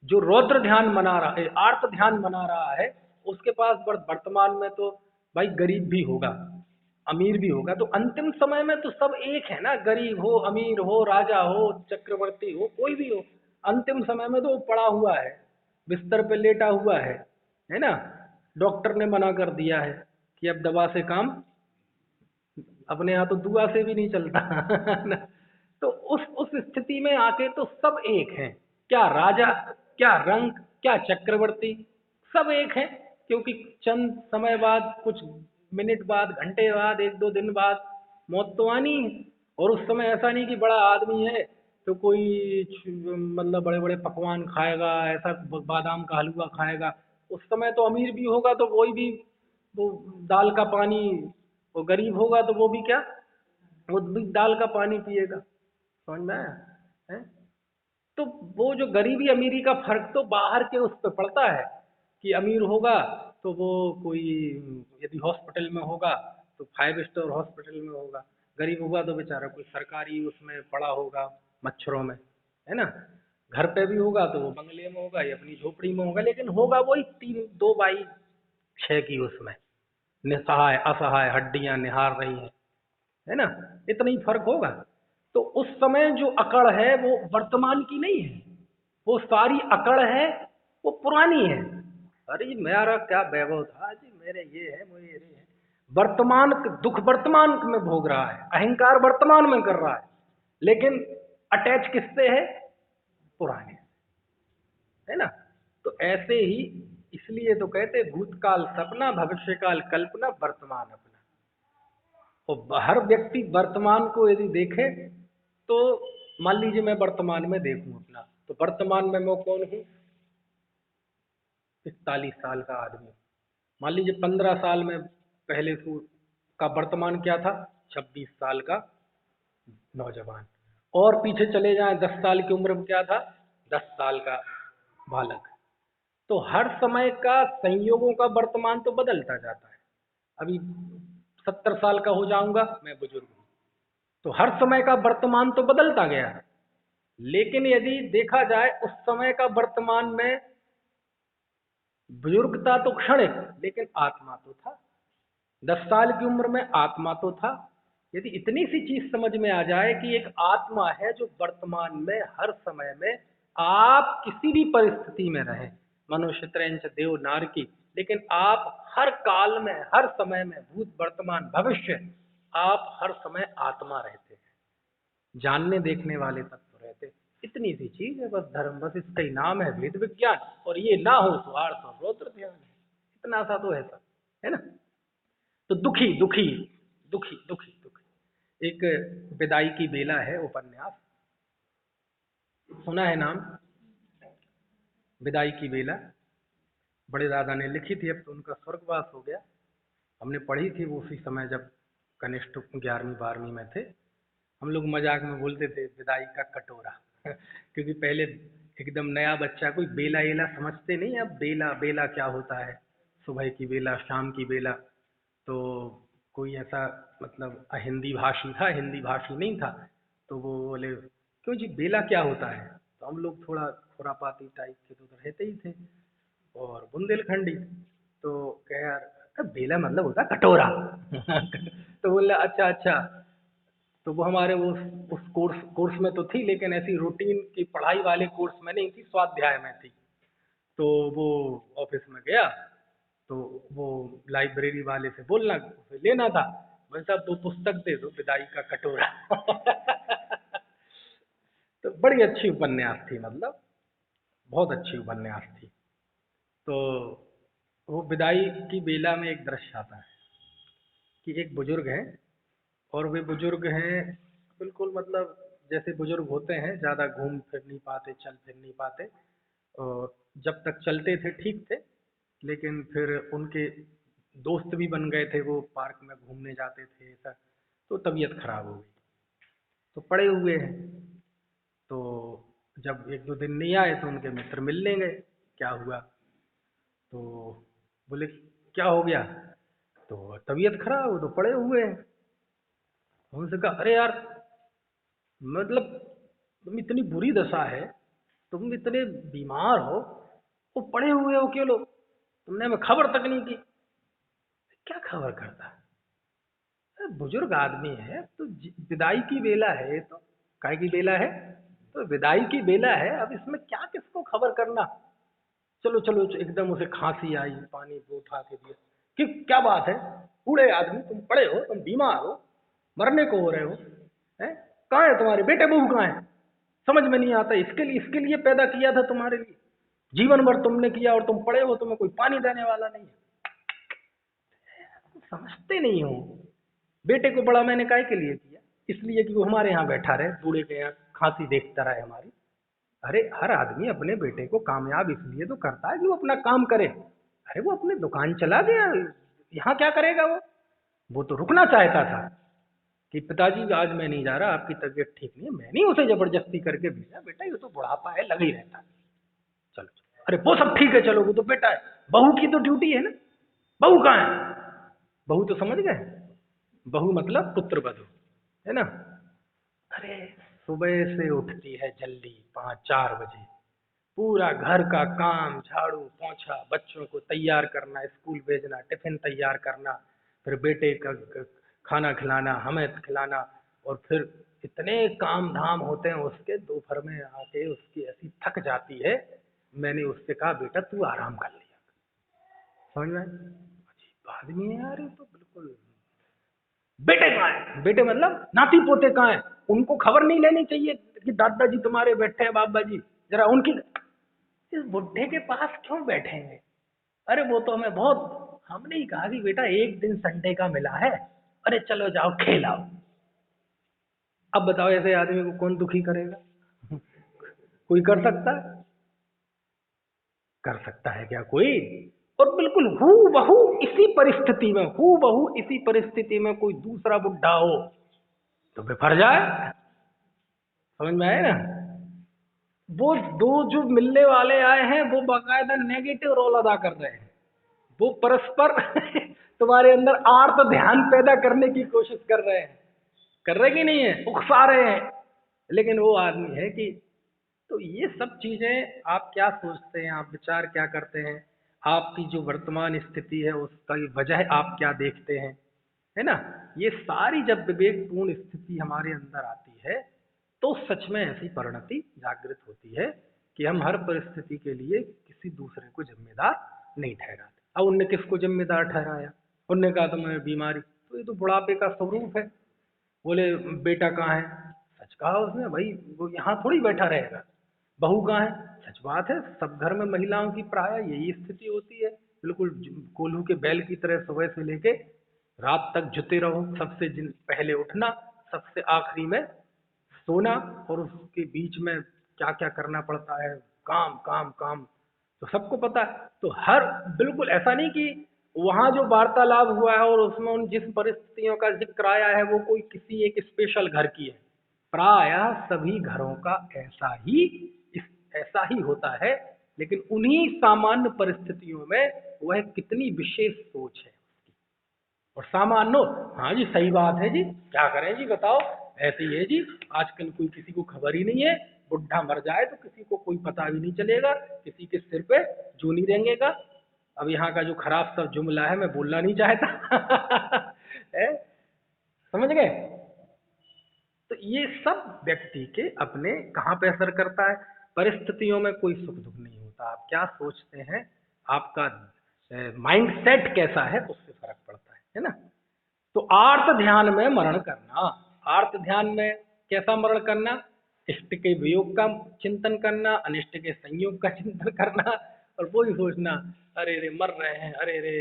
जो रौद्र ध्यान मना रहा है, आर्त ध्यान मना रहा है, उसके पास वर्तमान में तो भाई गरीब भी होगा, अमीर भी होगा, तो अंतिम समय में तो सब एक है ना, गरीब हो, अमीर हो, राजा हो, चक्रवर्ती हो, कोई भी हो, अंतिम समय में तो वो पड़ा हुआ है, बिस्तर पे लेटा हुआ है ना। डॉक्टर ने मना कर दिया है कि अब दवा से काम, अपने यहाँ तो दुआ से भी नहीं चलता। ना। तो उस स्थिति में आके तो सब एक हैं, क्या राजा, क्या रंग, क्या चक्रवर्ती, सब एक हैं। क्योंकि चंद समय बाद, कुछ मिनट बाद, घंटे बाद, एक दो दिन बाद मौत तो आनी है। और उस समय ऐसा नहीं कि बड़ा आदमी है तो कोई मतलब बड़े बड़े पकवान खाएगा, ऐसा बादाम का हलवा खाएगा। उस समय तो अमीर भी होगा तो वही भी, वो दाल का पानी, वो गरीब होगा तो वो भी क्या, वो भी दाल का पानी पिएगा। समझ में आया है। तो वो जो गरीबी अमीरी का फर्क तो बाहर के उस पर पड़ता है, कि अमीर होगा तो वो कोई, यदि हॉस्पिटल में होगा तो 5 स्टार हॉस्पिटल में होगा, गरीब होगा तो बेचारा कोई सरकारी उसमें पड़ा होगा, मच्छरों में, है ना। घर पे भी होगा तो वो बंगले में होगा या अपनी झोपड़ी में होगा, लेकिन होगा वही 2x6 की उसमें, निसहाय असहाय, हड्डियां निहार रही हैं, है ना। इतना ही फर्क होगा। तो उस समय जो अकड़ है वो वर्तमान की नहीं है, वो सारी अकड़ है वो पुरानी है। अरे जी मेरा क्या वैभव था जी, मेरे ये है, मुझे ये है। वर्तमान दुख वर्तमान में भोग रहा है, अहंकार वर्तमान में कर रहा है, लेकिन अटैच किससे है, पुराने, है ना। तो ऐसे ही, इसलिए तो कहते भूतकाल सपना, भविष्यकाल कल्पना, वर्तमान अपना। तो हर व्यक्ति वर्तमान को यदि देखे, तो मान लीजिए मैं वर्तमान में देखूं अपना, तो वर्तमान में मैं कौन हूं, 41 साल का आदमी। मान लीजिए 15 साल में पहले का वर्तमान क्या था, 26 साल का नौजवान। और पीछे चले जाएं 10 साल की उम्र में क्या था, 10 साल का बालक। तो हर समय का संयोगों का वर्तमान तो बदलता जाता है। अभी 70 साल का हो जाऊंगा, मैं बुजुर्ग हूँ, तो हर समय का वर्तमान तो बदलता गया है। लेकिन यदि देखा जाए उस समय का वर्तमान में बुजुर्गता तो क्षणिक, लेकिन आत्मा तो था। 10 साल की उम्र में आत्मा तो था, यदि इतनी सी चीज समझ में आ जाए कि एक आत्मा है जो वर्तमान में हर समय में, आप किसी भी परिस्थिति में रहे, मनुष्य त्रैंच देव नारकी, लेकिन आप हर काल में, हर समय में, भूत वर्तमान भविष्य, आप हर समय आत्मा रहते हैं, जानने देखने वाले तत्व रहते। इतनी सी चीज है बस धर्म, बस इसका ही नाम है वेद विज्ञान। और ये ना हो तो आर्थ और रौद्र ध्यान है, इतना सा तो है सब, है ना। तो दुखी दुखी दुखी दुखी दुखी, एक विदाई की बेला है उपन्यास, सुना है नाम? विदाई की बेला बड़े दादा ने लिखी थी, अब तो उनका स्वर्गवास हो गया। हमने पढ़ी थी वो उसी समय जब कनिष्ठ 11वीं 12वीं में थे। हम लोग मजाक में बोलते थे विदाई का कटोरा क्योंकि पहले एकदम नया बच्चा कोई बेला एला समझते नहीं। अब बेला बेला क्या होता है, सुबह की बेला, शाम की बेला। तो कोई ऐसा मतलब हिंदी भाषी था, हिंदी भाषी नहीं था, तो वो बोले क्यों जी बेला क्या होता है। तो हम लोग थोड़ा खुरापाती टाइप के तो रहते ही थे और बुंदेलखंडी, तो कहे यार बेला मतलब होता कटोरा तो बोला अच्छा अच्छा। तो वो हमारे उस कोर्स में तो थी, लेकिन ऐसी रूटीन की पढ़ाई वाले कोर्स में नहीं थी, स्वाध्याय में थी। तो वो ऑफिस में गया, तो वो लाइब्रेरी वाले से बोलना, उसे लेना था। भाई साहब 2 पुस्तक दे दो, विदाई का कटोरा तो बड़ी अच्छी उपन्यास थी, मतलब बहुत अच्छी उपन्यास थी। तो वो विदाई की बेला में एक दृश्य आता है कि एक बुजुर्ग है, और वे बुजुर्ग हैं बिल्कुल मतलब जैसे बुजुर्ग होते हैं, ज़्यादा घूम फिर नहीं पाते, चल फिर नहीं पाते। और जब तक चलते थे ठीक थे, लेकिन फिर उनके दोस्त भी बन गए थे, वो पार्क में घूमने जाते थे ऐसा, तो तबीयत खराब हो गई, तो पड़े हुए हैं। तो जब 1-2 दिन नहीं आए तो उनके मित्र मिलने गए, क्या हुआ, तो बोले क्या हो गया, तो तबीयत खराब हो, तो पड़े हुए हैं। उनसे कहा अरे यार, मतलब तुम इतनी बुरी दशा है, तुम इतने बीमार हो, वो पड़े हुए हो क्यों, लो तुमने हमें खबर तक नहीं की। क्या खबर करता, अरे बुजुर्ग आदमी है, तो विदाई की बेला है, तो काय की बेला है, तो विदाई की बेला है, अब इसमें क्या किसको खबर करना। चलो चलो एकदम उसे खांसी आई, पानी वो उठा के दिया कि क्या बात है, बूढ़े आदमी तुम पड़े हो, तुम बीमार हो, मरने को हो रहे हो, हैं, कहाँ है तुम्हारे बेटे बहू, कहाँ है, समझ में नहीं आता। इसके लिए पैदा किया था तुम्हारे लिए, जीवन भर तुमने किया, और तुम पड़े हो, तुम्हें कोई पानी देने वाला नहीं है। समझते नहीं हो, बेटे को बड़ा मैंने काय के लिए किया, इसलिए कि वो हमारे यहाँ बैठा रहे, बूढ़े के यहाँ खांसी देखता रहे हमारी। अरे हर आदमी अपने बेटे को कामयाब इसलिए तो करता है कि वो अपना काम करे। अरे वो अपनी दुकान चला गया, यहाँ क्या करेगा वो तो रुकना चाहता था कि पिताजी आज मैं नहीं जा रहा, आपकी तबीयत ठीक नहीं है। मैं नहीं उसे जबरदस्ती करके भेजा, बेटा ये तो बुढ़ापा है, लगा ही रहता है, चलो चलो। अरे वो सब ठीक है, चलो वो तो बेटा है, बहू की तो ड्यूटी है ना, बहू कहाँ है, बहू तो समझ गए, बहू मतलब पुत्र वधू, है ना। अरे सुबह से उठती है जल्दी 5-4 बजे, पूरा घर का काम, झाड़ू पोंछा, बच्चों को तैयार करना, स्कूल भेजना, टिफिन तैयार करना, फिर बेटे का खाना खिलाना, हमें खिलाना, और फिर इतने काम धाम होते हैं उसके। दोपहर में आके उसकी ऐसी थक जाती है, मैंने उससे कहा बेटा तू आराम कर लिया, समझ में। अजीब आदमी है यार ये तो बिल्कुल। बेटे कहाँ है, बेटे मतलब नाती पोते कहाँ है, उनको खबर नहीं लेनी चाहिए कि दादाजी तुम्हारे बैठे हैं, बाबा जी जरा उनकी, इस बुढ़े के पास क्यों बैठेंगे। अरे वो तो हमें बहुत, हमने ही कहा कि बेटा एक दिन संडे का मिला है, अरे चलो जाओ खेलाओ। अब बताओ ऐसे आदमी को कौन दुखी करेगा कोई कर सकता है, कर सकता है क्या कोई। और बिल्कुल हू बहू इसी परिस्थिति में, हू बहू इसी परिस्थिति में कोई दूसरा बुढ़ा हो तो बिफर जाए, समझ में आए ना। वो दो जो मिलने वाले आए हैं वो बाकायदा नेगेटिव रोल अदा कर रहे हैं, वो परस्पर तुम्हारे अंदर आर्त ध्यान पैदा करने की कोशिश कर रहे हैं, कर रहे कि नहीं है, उकसा रहे हैं। लेकिन वो आदमी है कि, तो ये सब चीजें आप क्या सोचते हैं, आप विचार क्या करते हैं, आपकी जो वर्तमान स्थिति है उसका वजह आप क्या देखते हैं, है ना। ये सारी जब विवेकपूर्ण स्थिति हमारे अंदर आती है तो सच में ऐसी परिणति जागृत होती है कि हम हर परिस्थिति के लिए किसी दूसरे को जिम्मेदार नहीं ठहराते। अब उनने किसको जिम्मेदार ठहराया? उनने कहा तो मैं बीमारी, तो ये तो बुढ़ापे का स्वरूप है। बोले बेटा कहाँ है? सच कहा उसने, भाई वो यहाँ थोड़ी बैठा रहेगा। बहू कहाँ है? सच बात है, सब घर में महिलाओं की प्राय यही स्थिति होती है, बिल्कुल कोल्हू के बैल की तरह सुबह से लेके रात तक जुटे रहो, सबसे पहले उठना, सबसे आखिरी में सोना, और उसके बीच में क्या क्या करना पड़ता है, काम काम काम, तो सबको पता है। तो हर बिल्कुल ऐसा नहीं कि वहाँ जो वार्तालाप हुआ है और उसमें उन जिस परिस्थितियों का जिक्र आया है वो कोई किसी एक स्पेशल घर की है, प्रायः सभी घरों का ऐसा ही होता है। लेकिन उन्हीं सामान्य परिस्थितियों में वह कितनी विशेष सोच है और सामान्य। हाँ जी सही बात है जी, क्या करें जी बताओ, ऐसे ही है जी। आजकल कोई किसी को खबर ही नहीं है, बुढ़ा मर जाए तो किसी को कोई पता भी नहीं चलेगा, किसी के सिर पे जू नहीं रेंगेगा। अब यहाँ का जो खराब सब जुमला है मैं बोलना नहीं चाहता है? समझ गए? तो ये सब व्यक्ति के अपने कहाँ पे असर करता है। परिस्थितियों में कोई सुख दुख नहीं होता, आप क्या सोचते हैं, आपका माइंड सेट कैसा है उससे फर्क पड़ता है ना। तो आर्त ध्यान में मरण करना, आर्त ध्यान में कैसा मरण करना? इष्ट के वियोग का चिंतन करना, अनिष्ट के संयोग का चिंतन करना, और वो ही सोचना अरे रे मर रहे हैं, अरे रे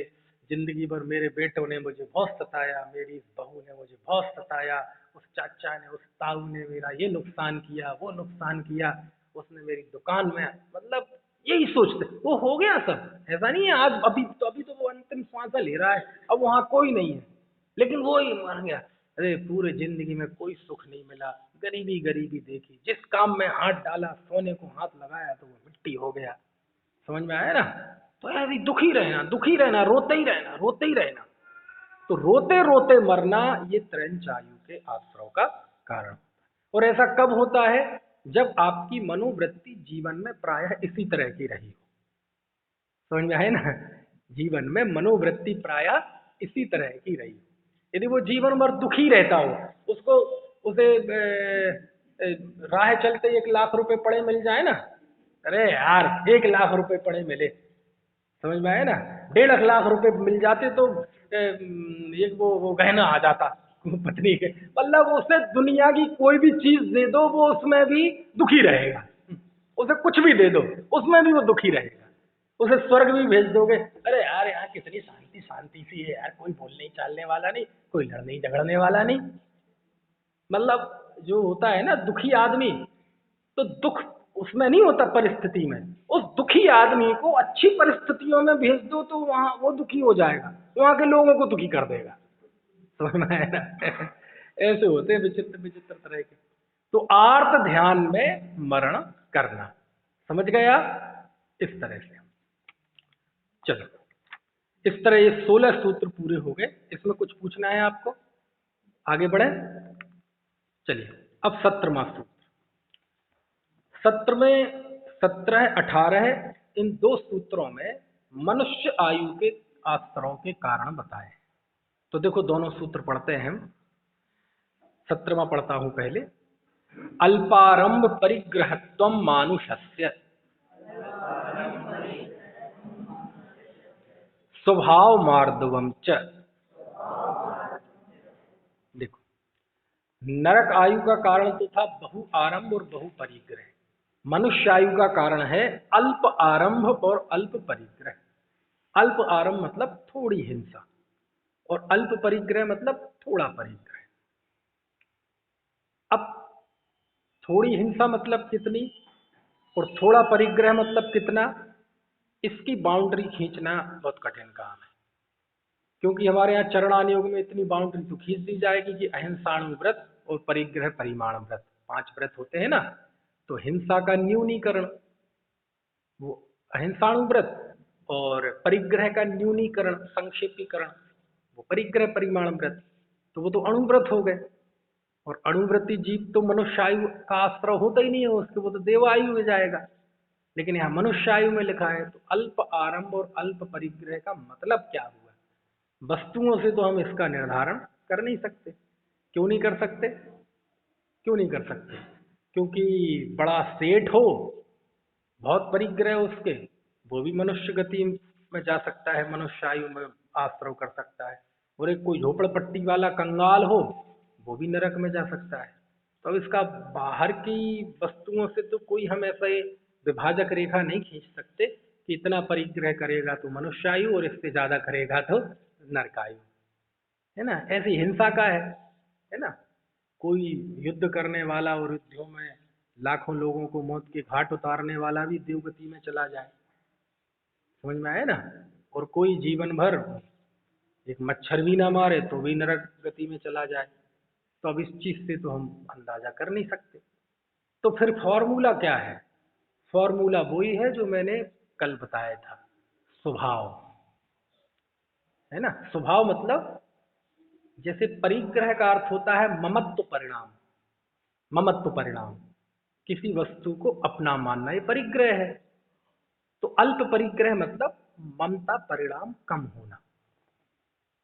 जिंदगी भर मेरे बेटों ने मुझे बहुत सताया, मेरी बहू ने मुझे बहुत सताया, उस चाचा ने, उस ताऊ ने मेरा ये नुकसान किया, वो नुकसान किया, उसने मेरी दुकान में, मतलब यही सोचते। वो हो गया सब, ऐसा नहीं है आज अभी तो वो अंतिम श्वास ले रहा है, अब वहाँ कोई नहीं है, लेकिन वो ही मर गया। अरे पूरे जिंदगी में कोई सुख नहीं मिला, गरीबी गरीबी देखी, जिस काम में हाथ डाला, सोने को हाथ लगाया तो वो मिट्टी हो गया। समझ में आया ना? तो ऐसे दुखी रहना, दुखी रहना, रोते ही रहना, रोते ही रहना। तो रोते रोते मरना ये त्रैंच आयु के आश्रव का कारण। और ऐसा कब होता है? जब आपकी मनोवृत्ति जीवन में प्रायः इसी तरह की रही हो। समझ में आए ना? जीवन में मनोवृत्ति प्रायः इसी तरह की रही हो। यदि वो जीवन भर दुखी रहता हो, उसे राह चलते 1 लाख रुपए पड़े मिल जाए ना, अरे यार 1 लाख रुपए पड़े मिले, समझ में आया ना, 1.5 लाख रुपए मिल जाते तो एक वो गहना आ जाता पत्नी के, मतलब उसे दुनिया की कोई भी चीज दे दो वो उसमें भी दुखी रहेगा, उसे कुछ भी दे दो उसमें भी वो दुखी रहेगा। उसे स्वर्ग भी भेज दोगे, अरे यार यहाँ कितनी शांति शांति सी है यार, कोई बोलने चालने वाला नहीं, कोई लड़ने झगड़ने वाला नहीं। मतलब जो होता है ना दुखी आदमी, तो दुख उसमें नहीं होता परिस्थिति में, उस दुखी आदमी को अच्छी परिस्थितियों में भेज दो तो वहां वो दुखी हो जाएगा, वहां के लोगों को दुखी कर देगा। समझ में आया ना? ऐसे होते हैं विचित्र विचित्र तरह के। तो आर्त ध्यान में मरण करना, समझ गया? इस तरह से चलो, इस तरह ये 16 सूत्र पूरे हो गए। इसमें कुछ पूछना है आपको? आगे बढ़े, चलिए अब 17वां सूत्र। सत्र में 17, 18 इन 2 सूत्रों में मनुष्य आयु के आश्रयों के कारण बताए। तो देखो दोनों सूत्र पढ़ते हैं हम। 17वां पढ़ता हूं पहले। अल्पारंभ परिग्रहत्व मानुषस्य स्वभाव मार्दवम च। देखो नरक आयु का कारण तो था बहु आरंभ और बहु परिग्रह, मनुष्य आयु का कारण है अल्प आरंभ और अल्प परिग्रह। अल्प आरंभ मतलब थोड़ी हिंसा, और अल्प परिग्रह मतलब थोड़ा परिग्रह। अब थोड़ी हिंसा मतलब कितनी और थोड़ा परिग्रह मतलब कितना, इसकी बाउंड्री खींचना बहुत कठिन काम है, क्योंकि हमारे यहाँ चरणान योग में इतनी बाउंड्री तो खींच दी जाएगी कि अहिंसाणु व्रत और परिग्रह परिमाण व्रत 5 व्रत होते हैं ना, तो हिंसा का न्यूनीकरण वो अहिंसाणु व्रत, और परिग्रह का न्यूनीकरण संक्षेपीकरण वो परिग्रह परिमाण व्रत, तो वो तो अणुव्रत हो गए। और अणुव्रती जीव तो मनुष्य आयु का आश्रय होता ही नहीं है उसके, वो तो देव आयु में जाएगा। लेकिन यहाँ मनुष्य आयु में लिखा है, तो अल्प आरंभ और अल्प परिग्रह का मतलब क्या हुआ? वस्तुओं से तो हम इसका निर्धारण कर नहीं सकते। क्यों नहीं कर सकते? क्यों नहीं कर सकते? क्योंकि बड़ा सेठ हो, बहुत परिग्रह उसके, वो भी मनुष्य गति में जा सकता है, मनुष्य आयु में आश्रव कर सकता है। और एक कोई झोपड़पट्टी वाला कंगाल हो, वो भी नरक में जा सकता है। तो अब इसका बाहर की वस्तुओं से तो कोई हम ऐसे विभाजक रेखा नहीं खींच सकते कि इतना परिग्रह करेगा तो मनुष्य आयु और इससे ज्यादा करेगा तो नरक आयु, है ना। ऐसी हिंसा का है ना। कोई युद्ध करने वाला और युद्धों में लाखों लोगों को मौत के घाट उतारने वाला भी देवगति में चला जाए, समझ में आया ना। और कोई जीवन भर एक मच्छर भी ना मारे तो भी नरक गति में चला जाए। तो अब इस चीज से तो हम अंदाजा कर नहीं सकते। तो फिर फॉर्मूला क्या है? फॉर्मूला वही है जो मैंने कल बताया था, स्वभाव, है ना। स्वभाव मतलब जैसे परिग्रह का अर्थ होता है ममत्व परिणाम। ममत्व परिणाम, किसी वस्तु को अपना मानना, ये परिग्रह है। तो अल्प परिग्रह मतलब ममता परिणाम कम होना,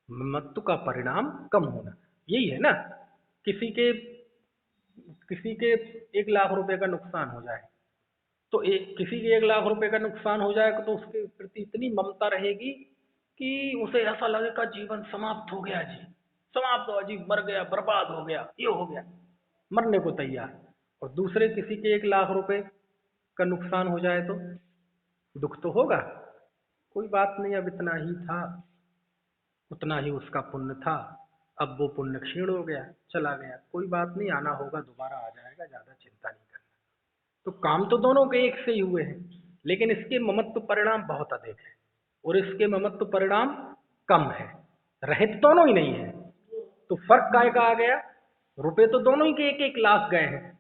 ममत्व का परिणाम कम होना, यही है ना। किसी के किसी के 1 लाख रुपए का नुकसान हो जाए, तो किसी के 1 लाख रुपए का नुकसान हो जाए तो उसके प्रति इतनी ममता रहेगी कि उसे ऐसा लगेगा जीवन समाप्त हो गया जी, समाप्त हो जी, मर गया, बर्बाद हो गया, ये हो गया, मरने को तैयार। और दूसरे किसी के 1 लाख रुपए का नुकसान हो जाए तो दुख तो होगा, कोई बात नहीं, अब इतना ही था, उतना ही उसका पुण्य था, अब वो पुण्य क्षीण हो गया, चला गया, कोई बात नहीं, आना होगा, दोबारा आ जाएगा, ज्यादा चिंता नहीं करना। तो काम तो दोनों के एक से ही हुए हैं, लेकिन इसके ममत्व परिणाम बहुत अधिक है और इसके ममत्व परिणाम कम है। रहित दोनों ही नहीं है, तो फर्क काय का आ गया? रुपए तो दोनों ही के 1-1 लाख गए हैं।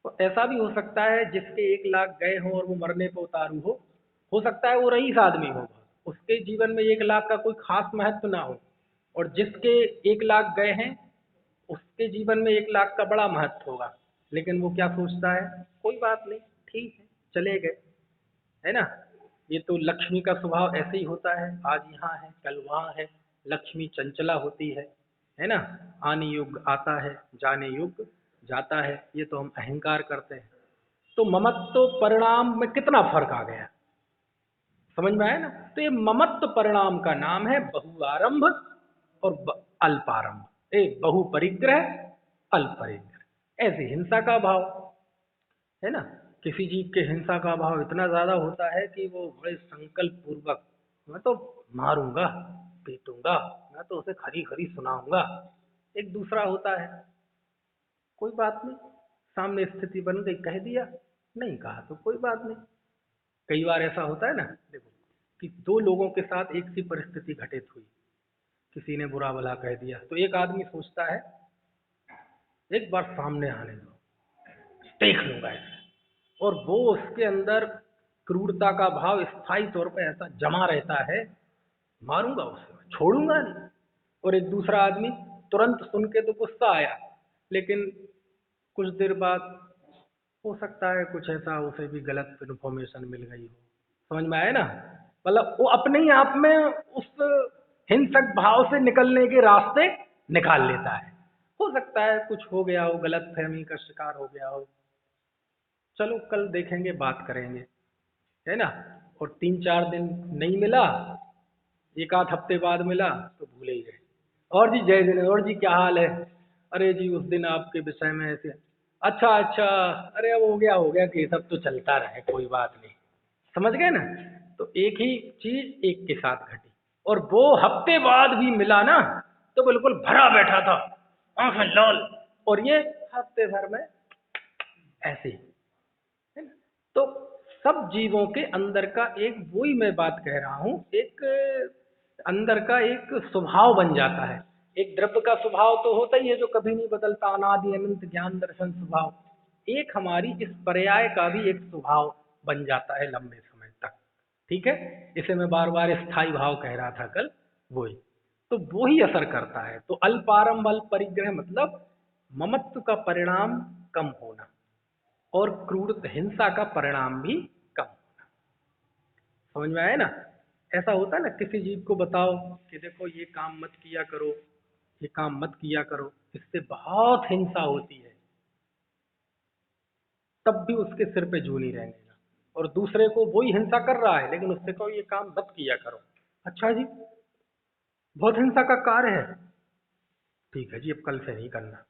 तो ऐसा भी हो सकता है जिसके 1 लाख गए हों और वो मरने पर उतारू हो सकता है वो रईस आदमी हो, उसके जीवन में 1 लाख का कोई खास महत्व ना हो, और जिसके 1 लाख गए हैं उसके जीवन में 1 लाख का बड़ा महत्व होगा। लेकिन वो क्या सोचता है, कोई बात नहीं, ठीक है, चले गए, है ना। ये तो लक्ष्मी का स्वभाव ऐसे ही होता है, आज यहाँ है कल वहाँ है, लक्ष्मी चंचला होती है ना। आने युग आता है, जाने युग जाता है, ये तो हम अहंकार करते हैं। तो ममत्व परिणाम में कितना फर्क आ गया, समझ में आया ना। तो ये ममत्व परिणाम का नाम है बहुआरंभ और अल्पारंभ, बहुपरिग्रह अल्परिग्रह। ऐसे हिंसा का भाव, है ना। किसी जीव के हिंसा का भाव इतना ज्यादा होता है कि वो बड़े संकल्प पूर्वक, मैं तो मारूंगा, पीटूंगा, मैं तो उसे खरी खरी सुनाऊंगा। एक दूसरा होता है, कोई बात नहीं, सामने स्थिति बन गई, कह दिया, नहीं कहा तो कोई बात नहीं। कई बार ऐसा होता है ना, देखो कि दो लोगों के साथ एक सी परिस्थिति घटित हुई, किसी ने बुरा भला कह दिया, तो एक आदमी सोचता है एक बार सामने आने दो, देख लूंगा ऐसे, और वो उसके अंदर क्रूरता का भाव स्थायी तौर पर ऐसा जमा रहता है, मारूंगा उसे, छोड़ूंगा नहीं। और एक दूसरा आदमी तुरंत सुन के तो गुस्सा आया, लेकिन कुछ देर बाद हो सकता है कुछ ऐसा उसे भी गलत इन्फॉर्मेशन मिल गई हो, समझ में आया ना। मतलब वो अपने ही आप में उस हिंसक भाव से निकलने के रास्ते निकाल लेता है। हो सकता है कुछ हो गया हो, गलत फहमी का शिकार हो गया हो, चलो कल देखेंगे, बात करेंगे, है ना। और 3-4 दिन नहीं मिला, 1 आध हफ्ते बाद मिला तो भूले ही गए। और जी जय जिने, और जी क्या हाल है, अरे जी उस दिन आपके विषय में ऐसे, अच्छा अच्छा, अरे अब हो गया कि सब तो चलता रहे, कोई बात नहीं, समझ गए ना। तो एक ही चीज एक के साथ घटी, और वो हफ्ते बाद भी मिला ना तो बिल्कुल भरा बैठा था, आंखें लाल, और ये हफ्ते भर में ऐसे ही, है ना। तो सब जीवों के अंदर का एक, वही मैं बात कह रहा हूं, एक अंदर का एक स्वभाव बन जाता है। एक द्रव्य का स्वभाव तो होता ही है जो कभी नहीं बदलता, अनादि अनंत ज्ञान दर्शन स्वभाव। एक हमारी इस पर्याय का भी एक स्वभाव बन जाता है लंबे समय तक, ठीक है। इसे मैं बार बार स्थायी भाव कह रहा था कल, वही। तो वो ही असर करता है। तो अल्पारंभ अल्प परिग्रह मतलब ममत्व का परिणाम कम होना और क्रूर हिंसा का परिणाम भी कम, समझ में आया ना। ऐसा होता है ना, किसी जीव को बताओ कि देखो ये काम मत किया करो, ये काम मत किया करो, इससे बहुत हिंसा होती है, तब भी उसके सिर पे जू नहीं रहेगा। और दूसरे को वही हिंसा कर रहा है लेकिन उससे कहो ये काम मत किया करो, अच्छा जी बहुत हिंसा का कार्य है, ठीक है जी अब कल से नहीं करना।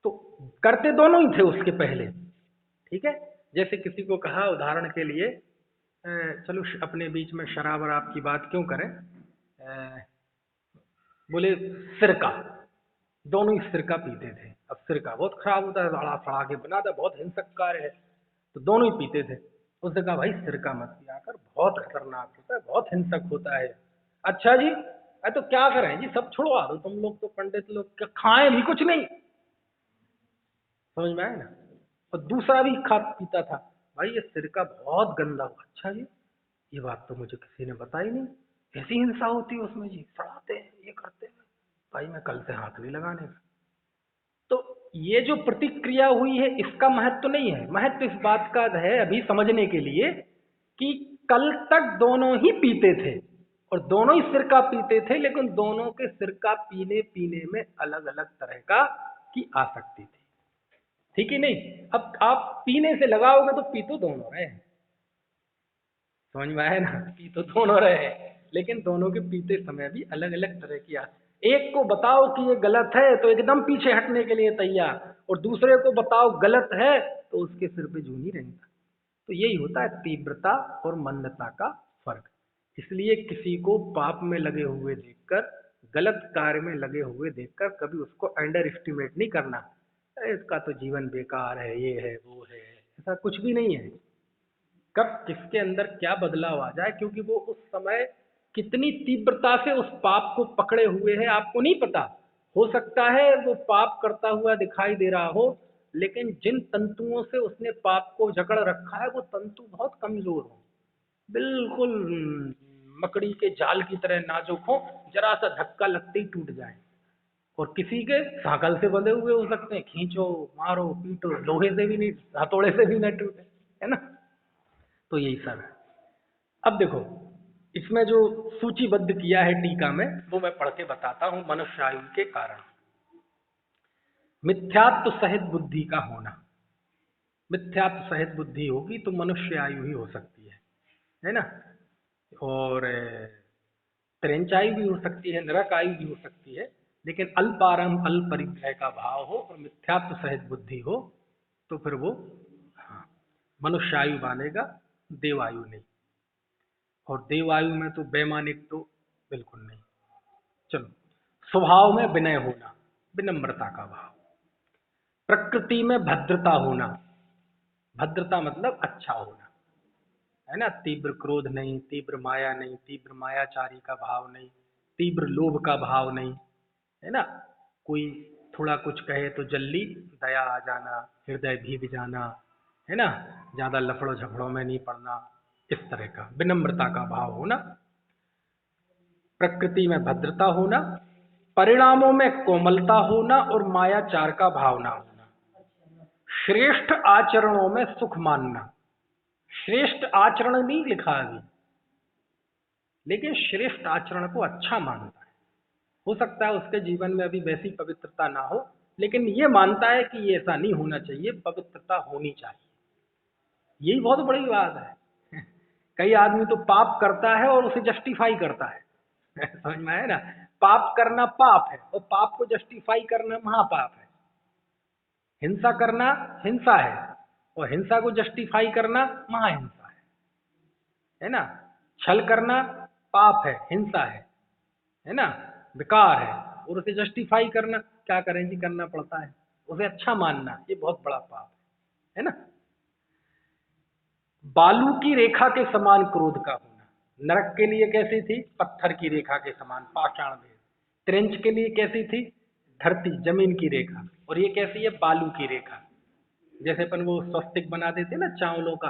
तो करते दोनों ही थे उसके पहले, ठीक है। जैसे किसी को कहा उदाहरण के लिए, चलो अपने बीच में शराब वराब की बात क्यों करें, बोले सिरका, दोनों ही सिरका पीते थे। अब सिरका बहुत खराब होता है, सड़ा सड़ा के बनाता है, बहुत हिंसक कार्य है, तो दोनों ही पीते थे। उसने कहा भाई सिरका मत पिया कर, बहुत खतरनाक होता है, बहुत हिंसक होता है। अच्छा जी, अरे तो क्या करें जी, सब छुड़वा दो, तुम लोग तो पंडित लोग खाएं भी कुछ नहीं, समझ में आया ना। और दूसरा भी खा पीता था, भाई ये सिरका बहुत गंदा हुआ। अच्छा जी, ये बात तो मुझे किसी ने बताई नहीं, ऐसी हिंसा होती है उसमें जी, सड़ाते हैं ये करते हैं, भाई मैं कल से हाथ नहीं लगाने का। तो ये जो प्रतिक्रिया हुई है इसका महत्व तो नहीं है, महत्व इस बात का है अभी समझने के लिए कि कल तक दोनों ही पीते थे और दोनों ही सिरका पीते थे, लेकिन दोनों के सिरका पीने पीने में अलग अलग तरह का की आसक्ति थी, ठीक है नहीं। अब आप पीने से लगाओगे तो पी तो दोनों रहे, समझ में आया ना, पी तो दोनों रहे, लेकिन दोनों के पीते समय भी अलग अलग तरह की एक को बताओ कि ये गलत है तो एकदम पीछे हटने के लिए तैयार, और दूसरे को बताओ गलत है तो उसके सिर पे जू नहीं रहेगा। तो यही होता है तीव्रता और मंदता का फर्क। इसलिए किसी को पाप में लगे हुए देखकर, गलत कार्य में लगे हुए देखकर कभी उसको अंडर एस्टिमेट नहीं करना, अरे इसका तो जीवन बेकार है, ये है वो है, ऐसा कुछ भी नहीं है। कब किसके अंदर क्या बदलाव आ जाए, क्योंकि वो उस समय कितनी तीव्रता से उस पाप को पकड़े हुए है आपको नहीं पता। हो सकता है वो पाप करता हुआ दिखाई दे रहा हो, लेकिन जिन तंतुओं से उसने पाप को जकड़ रखा है वो तंतु बहुत कमजोर हो, बिल्कुल मकड़ी के जाल की तरह नाजुक हो, जरा सा धक्का लगते ही टूट जाए। और किसी के सांकल से बंधे हुए हो सकते हैं, खींचो मारो पीटो, लोहे से भी नहीं, हथौड़े से भी नहीं टूटे, है ना। तो यही सब है। अब देखो इसमें जो सूचीबद्ध किया है टीका में, वो मैं पढ़ के बताता हूं। मनुष्य आयु के कारण मिथ्यात्व सहित बुद्धि का होना, मिथ्यात्व सहित बुद्धि होगी तो मनुष्य आयु ही हो सकती है ना। और त्रेंच आयु भी हो सकती है, नरक आयु भी हो सकती है, लेकिन अल्पारंभ अल्प परिग्रह का भाव हो और मिथ्यात्व सहित बुद्धि हो तो फिर वो, हाँ, मनुष्य आयु मानेगा, देवायु नहीं। और देवायु में तो वैमानिक तो बिल्कुल नहीं। चलो, स्वभाव में विनय होना, विनम्रता का भाव। प्रकृति में भद्रता होना, भद्रता मतलब अच्छा होना, है ना। तीव्र क्रोध नहीं, तीव्र माया नहीं, तीव्र मायाचारी का भाव नहीं, तीव्र लोभ का भाव नहीं, है ना। कोई थोड़ा कुछ कहे तो जल्दी दया आ जाना, हृदय भीग जाना, है ना, ज्यादा लफड़ों झगड़ों में नहीं पड़ना, इस तरह का विनम्रता का भाव होना। प्रकृति में भद्रता होना, परिणामों में कोमलता होना और मायाचार का भावना होना, श्रेष्ठ आचरणों में सुख मानना। श्रेष्ठ आचरण नहीं लिखा अभी, लेकिन श्रेष्ठ आचरण को अच्छा मानता है। हो सकता है उसके जीवन में अभी वैसी पवित्रता ना हो, लेकिन ये मानता है कि ये ऐसा नहीं होना चाहिए, पवित्रता होनी चाहिए। यही बहुत बड़ी बात है। कई आदमी तो पाप करता है और उसे जस्टिफाई करता है। समझ में आया ना, पाप करना पाप है और पाप को जस्टिफाई करना महापाप है। हिंसा करना हिंसा है और हिंसा को जस्टिफाई करना महाहिंसा है ना। छल करना पाप है, हिंसा है ना, विकार है, और उसे जस्टिफाई करना, क्या करें जी करना पड़ता है, उसे अच्छा मानना, ये बहुत बड़ा पाप है ना। बालू की रेखा के समान क्रोध का होना, नरक के लिए कैसी थी, पत्थर की रेखा के समान पाषाण में। त्रेंच के लिए कैसी थी, धरती जमीन की रेखा, और ये कैसी है, बालू की रेखा। जैसे अपन वो स्वस्तिक बना देते ना चावलों का,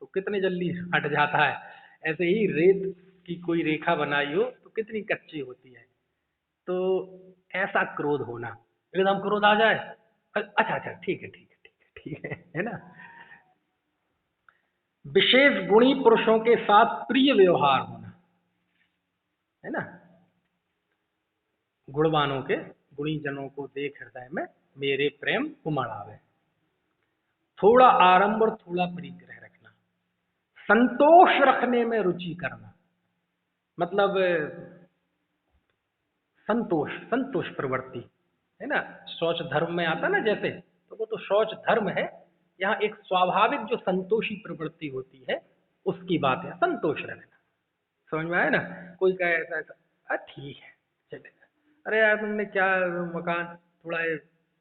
तो कितने जल्दी हट जाता है, ऐसे ही रेत की कोई रेखा बनाई हो तो कितनी कच्ची होती है। तो ऐसा क्रोध होना, एकदम क्रोध आ जाए, अच्छा अच्छा ठीक है ठीक है ठीक है ठीक है ना। विशेष गुणी पुरुषों के साथ प्रिय व्यवहार होना, है ना। गुणवानों के, गुणी जनों को देख हृदय में मेरे प्रेम उमड़ आवे। थोड़ा आरंभ और थोड़ा परिग्रह रखना, संतोष रखने में रुचि करना, मतलब संतोष, संतोष प्रवृत्ति, है ना। शौच धर्म में आता ना जैसे, तो वो तो शौच धर्म है। यहाँ एक स्वाभाविक जो संतोषी प्रवृत्ति होती है उसकी बात है, संतोष रखना। समझ में आया ना। कोई कहे ऐसा ऐसा, ठीक है चलेगा, अरे यार तुमने क्या मकान, थोड़ा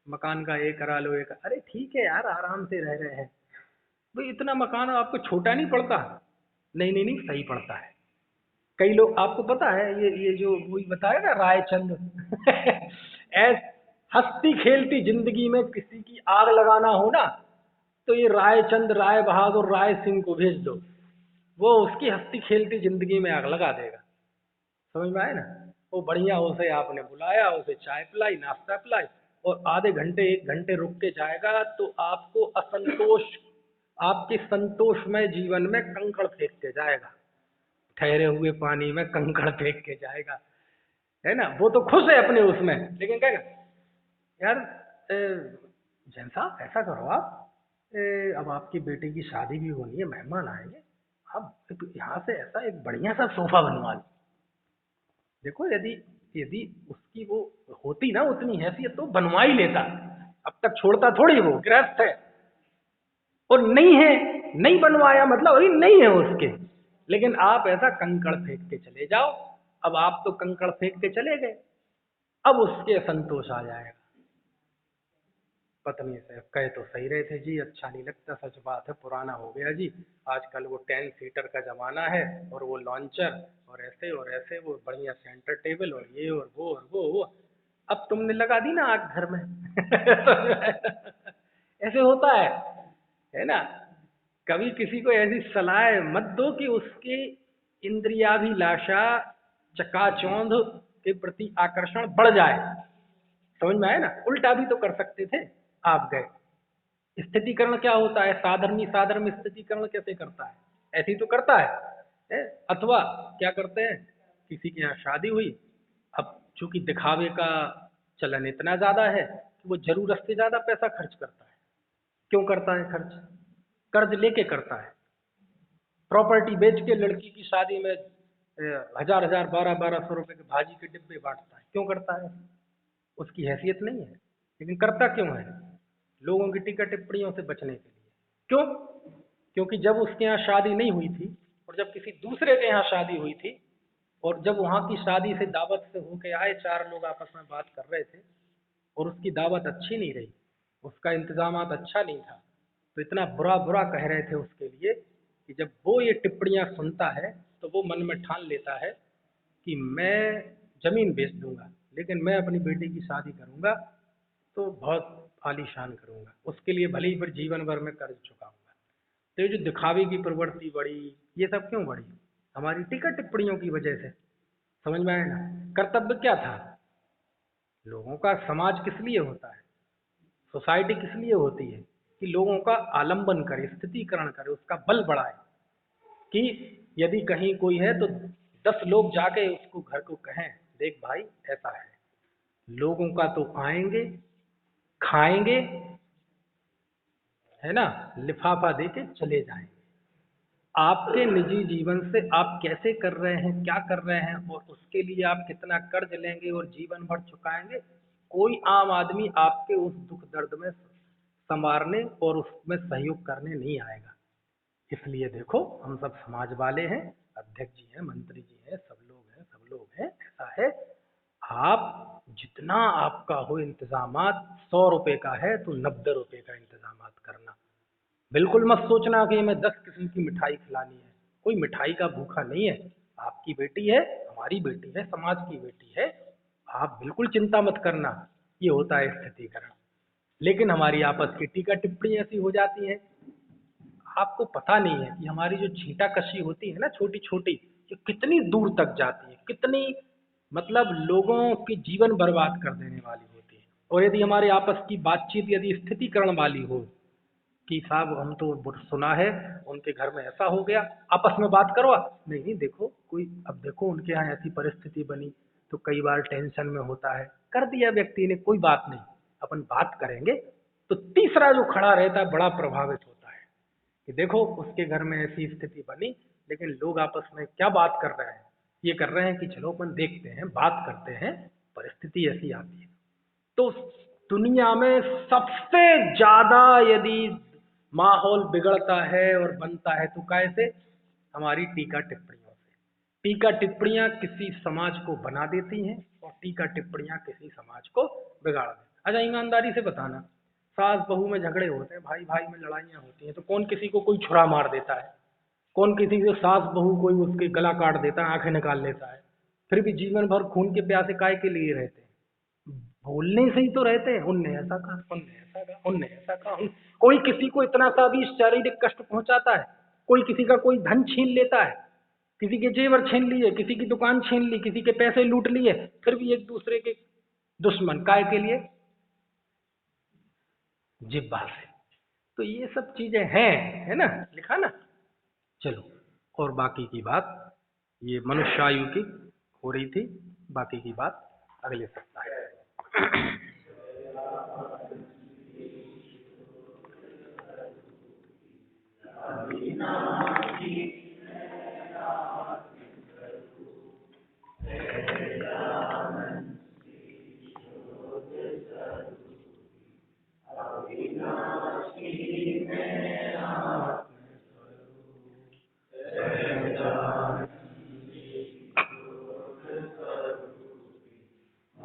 मकान का ये करा लो, एक, अरे ठीक है यार आराम से रह रहे हैं भाई, इतना मकान आपको छोटा नहीं पड़ता। नहीं नहीं नहीं, सही पड़ता है। कई लोग, आपको पता है ये जो वही बताया ना रायचंद ऐस हंसती खेलती जिंदगी में किसी की आग लगाना हो ना, तो ये रायचंद, राय बहादुर, राय सिंह को भेज दो, वो उसकी हंसती खेलती जिंदगी में आग लगा देगा। समझ में आए ना। वो बढ़िया, उसे आपने बुलाया, उसे चाय पिलाई, नाश्ता पिलाई, और आधे घंटे 1 घंटे रुक के जाएगा तो आपको असंतोष, आपके संतोषमय जीवन में कंकड़ फेंक के जाएगा, ठहरे हुए पानी में कंकड़ फेंक के जाएगा, है ना। वो तो खुश है अपने उसमें, लेकिन कहेगा यार जैन साहब ऐसा करो आप, अब आपकी बेटी की शादी भी होनी है, मेहमान आएंगे, अब यहाँ से ऐसा एक बढ़िया सा सोफा बनवा लो। देखो यदि यदि उसकी वो होती ना उतनी हैसियत तो बनवा ही लेता, अब तक छोड़ता थोड़ी, वो गृहस्थ है। और नहीं है, नहीं बनवाया मतलब अभी नहीं है उसके, लेकिन आप ऐसा कंकड़ फेंक के चले जाओ। अब आप तो कंकड़ फेंक के चले गए, अब उसके संतोष आ जाएगा। पत्नी से कहे तो सही रहे थे जी, अच्छा नहीं लगता, सच बात है पुराना हो गया जी, आजकल वो 10 सीटर का जमाना है, और वो लॉन्चर और ऐसे वो बढ़िया सेंटर टेबल और ये और वो। अब तुमने लगा दी ना आग घर में ऐसे होता है ना। कभी किसी को ऐसी सलाह मत दो कि उसकी इंद्रियाभिलाषा, चकाचौंध के प्रति आकर्षण बढ़ जाए। समझ में आया ना। उल्टा भी तो कर सकते थे आप गए। स्थितिकरण क्या होता है, साधर्मी साधर्म स्थितिकरण कैसे करता है, ऐसे ही तो करता है? अथवा क्या करते हैं, किसी के यहाँ शादी हुई, अब चूंकि दिखावे का चलन इतना ज्यादा है कि वो जरूरत से ज्यादा पैसा खर्च करता है। क्यों करता है खर्च? कर्ज लेके करता है, प्रॉपर्टी बेच के लड़की की शादी में 1000 1200 रुपए के भाजी के डिब्बे बांटता है। क्यों करता है? उसकी हैसियत नहीं है, लेकिन करता क्यों है? लोगों की टीका टिप्पणियों से बचने के लिए। क्यों? क्योंकि जब उसके यहाँ शादी नहीं हुई थी और जब किसी दूसरे के यहाँ शादी हुई थी, और जब वहाँ की शादी से दावत से होके आए, 4 लोग आपस में बात कर रहे थे और उसकी दावत अच्छी नहीं रही, उसका इंतजामात अच्छा नहीं था, तो इतना बुरा बुरा कह रहे थे उसके लिए कि जब वो ये टिप्पणियाँ सुनता है तो वो मन में ठान लेता है कि मैं जमीन बेच दूंगा, लेकिन मैं अपनी बेटी की शादी करूंगा तो बहुत आलीशान करूंगा, उसके लिए भले ही फिर जीवन भर में कर्ज चुकाऊंगा। तो ये जो दिखावे की प्रवृत्ति बढ़ी, ये सब क्यों बढ़ी? हमारी टीका टिप्पणियों की वजह से। समझ में आया ना। कर्तव्य क्या था लोगों का? समाज किस लिए होता है, सोसाइटी किस लिए होती है? कि लोगों का आलंबन करे, स्थितिकरण करे, उसका बल बढ़ाए, कि यदि कहीं कोई है तो 10 लोग जाके उसको घर को कहें, देख भाई ऐसा है, लोगों का तो आएंगे, खाएंगे, है ना, लिफाफा देके चले जाएंगे। आपके निजी जीवन से आप कैसे कर रहे हैं, क्या कर रहे हैं, और उसके लिए आप कितना कर्ज लेंगे और जीवन भर चुकाएंगे, कोई आम आदमी आपके उस दुख दर्द में संवारने और उसमें सहयोग करने नहीं आएगा। इसलिए देखो, हम सब समाज वाले हैं, अध्यक्ष जी हैं, मंत्री जी हैं, सब लोग हैं, ऐसा है। आप जितना आपका हो इंतजामात, 100 रुपए का है तो 90 रुपए का इंतजामात करना। बिल्कुल मत सोचना कि हमें 10 किस्म की मिठाई खिलानी है, कोई मिठाई का भूखा नहीं है। आपकी बेटी है, हमारी बेटी है, समाज की बेटी है, आप बिल्कुल चिंता मत करना। ये होता है स्थितिकरण। लेकिन हमारी आपस की टीका टिप्पणी ऐसी हो जाती है, आपको पता नहीं है कि हमारी जो छींटा कशी होती है ना, छोटी छोटी, जो कितनी दूर तक जाती है, कितनी मतलब लोगों के जीवन बर्बाद कर देने वाली होती है। और यदि हमारे आपस की बातचीत यदि स्थितिकरण वाली हो, कि साहब हम तो सुना है उनके घर में ऐसा हो गया, आपस में बात करो। नहीं नहीं, देखो कोई, अब देखो उनके यहाँ ऐसी परिस्थिति बनी तो कई बार टेंशन में होता है, कर दिया व्यक्ति ने, कोई बात नहीं, अपन बात करेंगे। तो तीसरा जो खड़ा रहता है बड़ा प्रभावित होता है कि देखो उसके घर में ऐसी स्थिति बनी, लेकिन लोग आपस में क्या बात कर रहे हैं, ये कर रहे हैं कि चलो अपन देखते हैं, बात करते हैं, परिस्थिति ऐसी आती है। तो दुनिया में सबसे ज्यादा यदि माहौल बिगड़ता है और बनता है तो कैसे? हमारी टीका टिप्पणियों से। टीका टिप्पणियां किसी समाज को बना देती हैं और टीका टिप्पणियां किसी समाज को बिगाड़ देती हैं। अच्छा ईमानदारी से बताना, सास बहू में झगड़े होते हैं, भाई भाई में लड़ाइयाँ होती हैं, तो कौन किसी को कोई छुरा मार देता है? कौन किसी को, सास बहू कोई उसके गला काट देता है, आंखें निकाल लेता है? फिर भी जीवन भर खून के प्यासे काय के लिए रहते हैं? बोलने से ही तो रहते हैं, उनने ऐसा कहा, उनने ऐसा कहा, उनने ऐसा कहा। कोई किसी को इतना सा भी शारीरिक कष्ट पहुंचाता है, कोई किसी का कोई धन छीन लेता है, किसी के जेवर छीन लिए, किसी की दुकान छीन ली, किसी के पैसे लूट लिए, फिर भी एक दूसरे के दुश्मन काय के लिए? जिब्बा से। तो ये सब चीजें हैं, है ना, लिखा ना। चलो, और बाकी की बात, ये मनुष्यायु की हो रही थी, बाकी की बात अगले सप्ताह।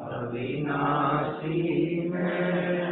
अविनाशी में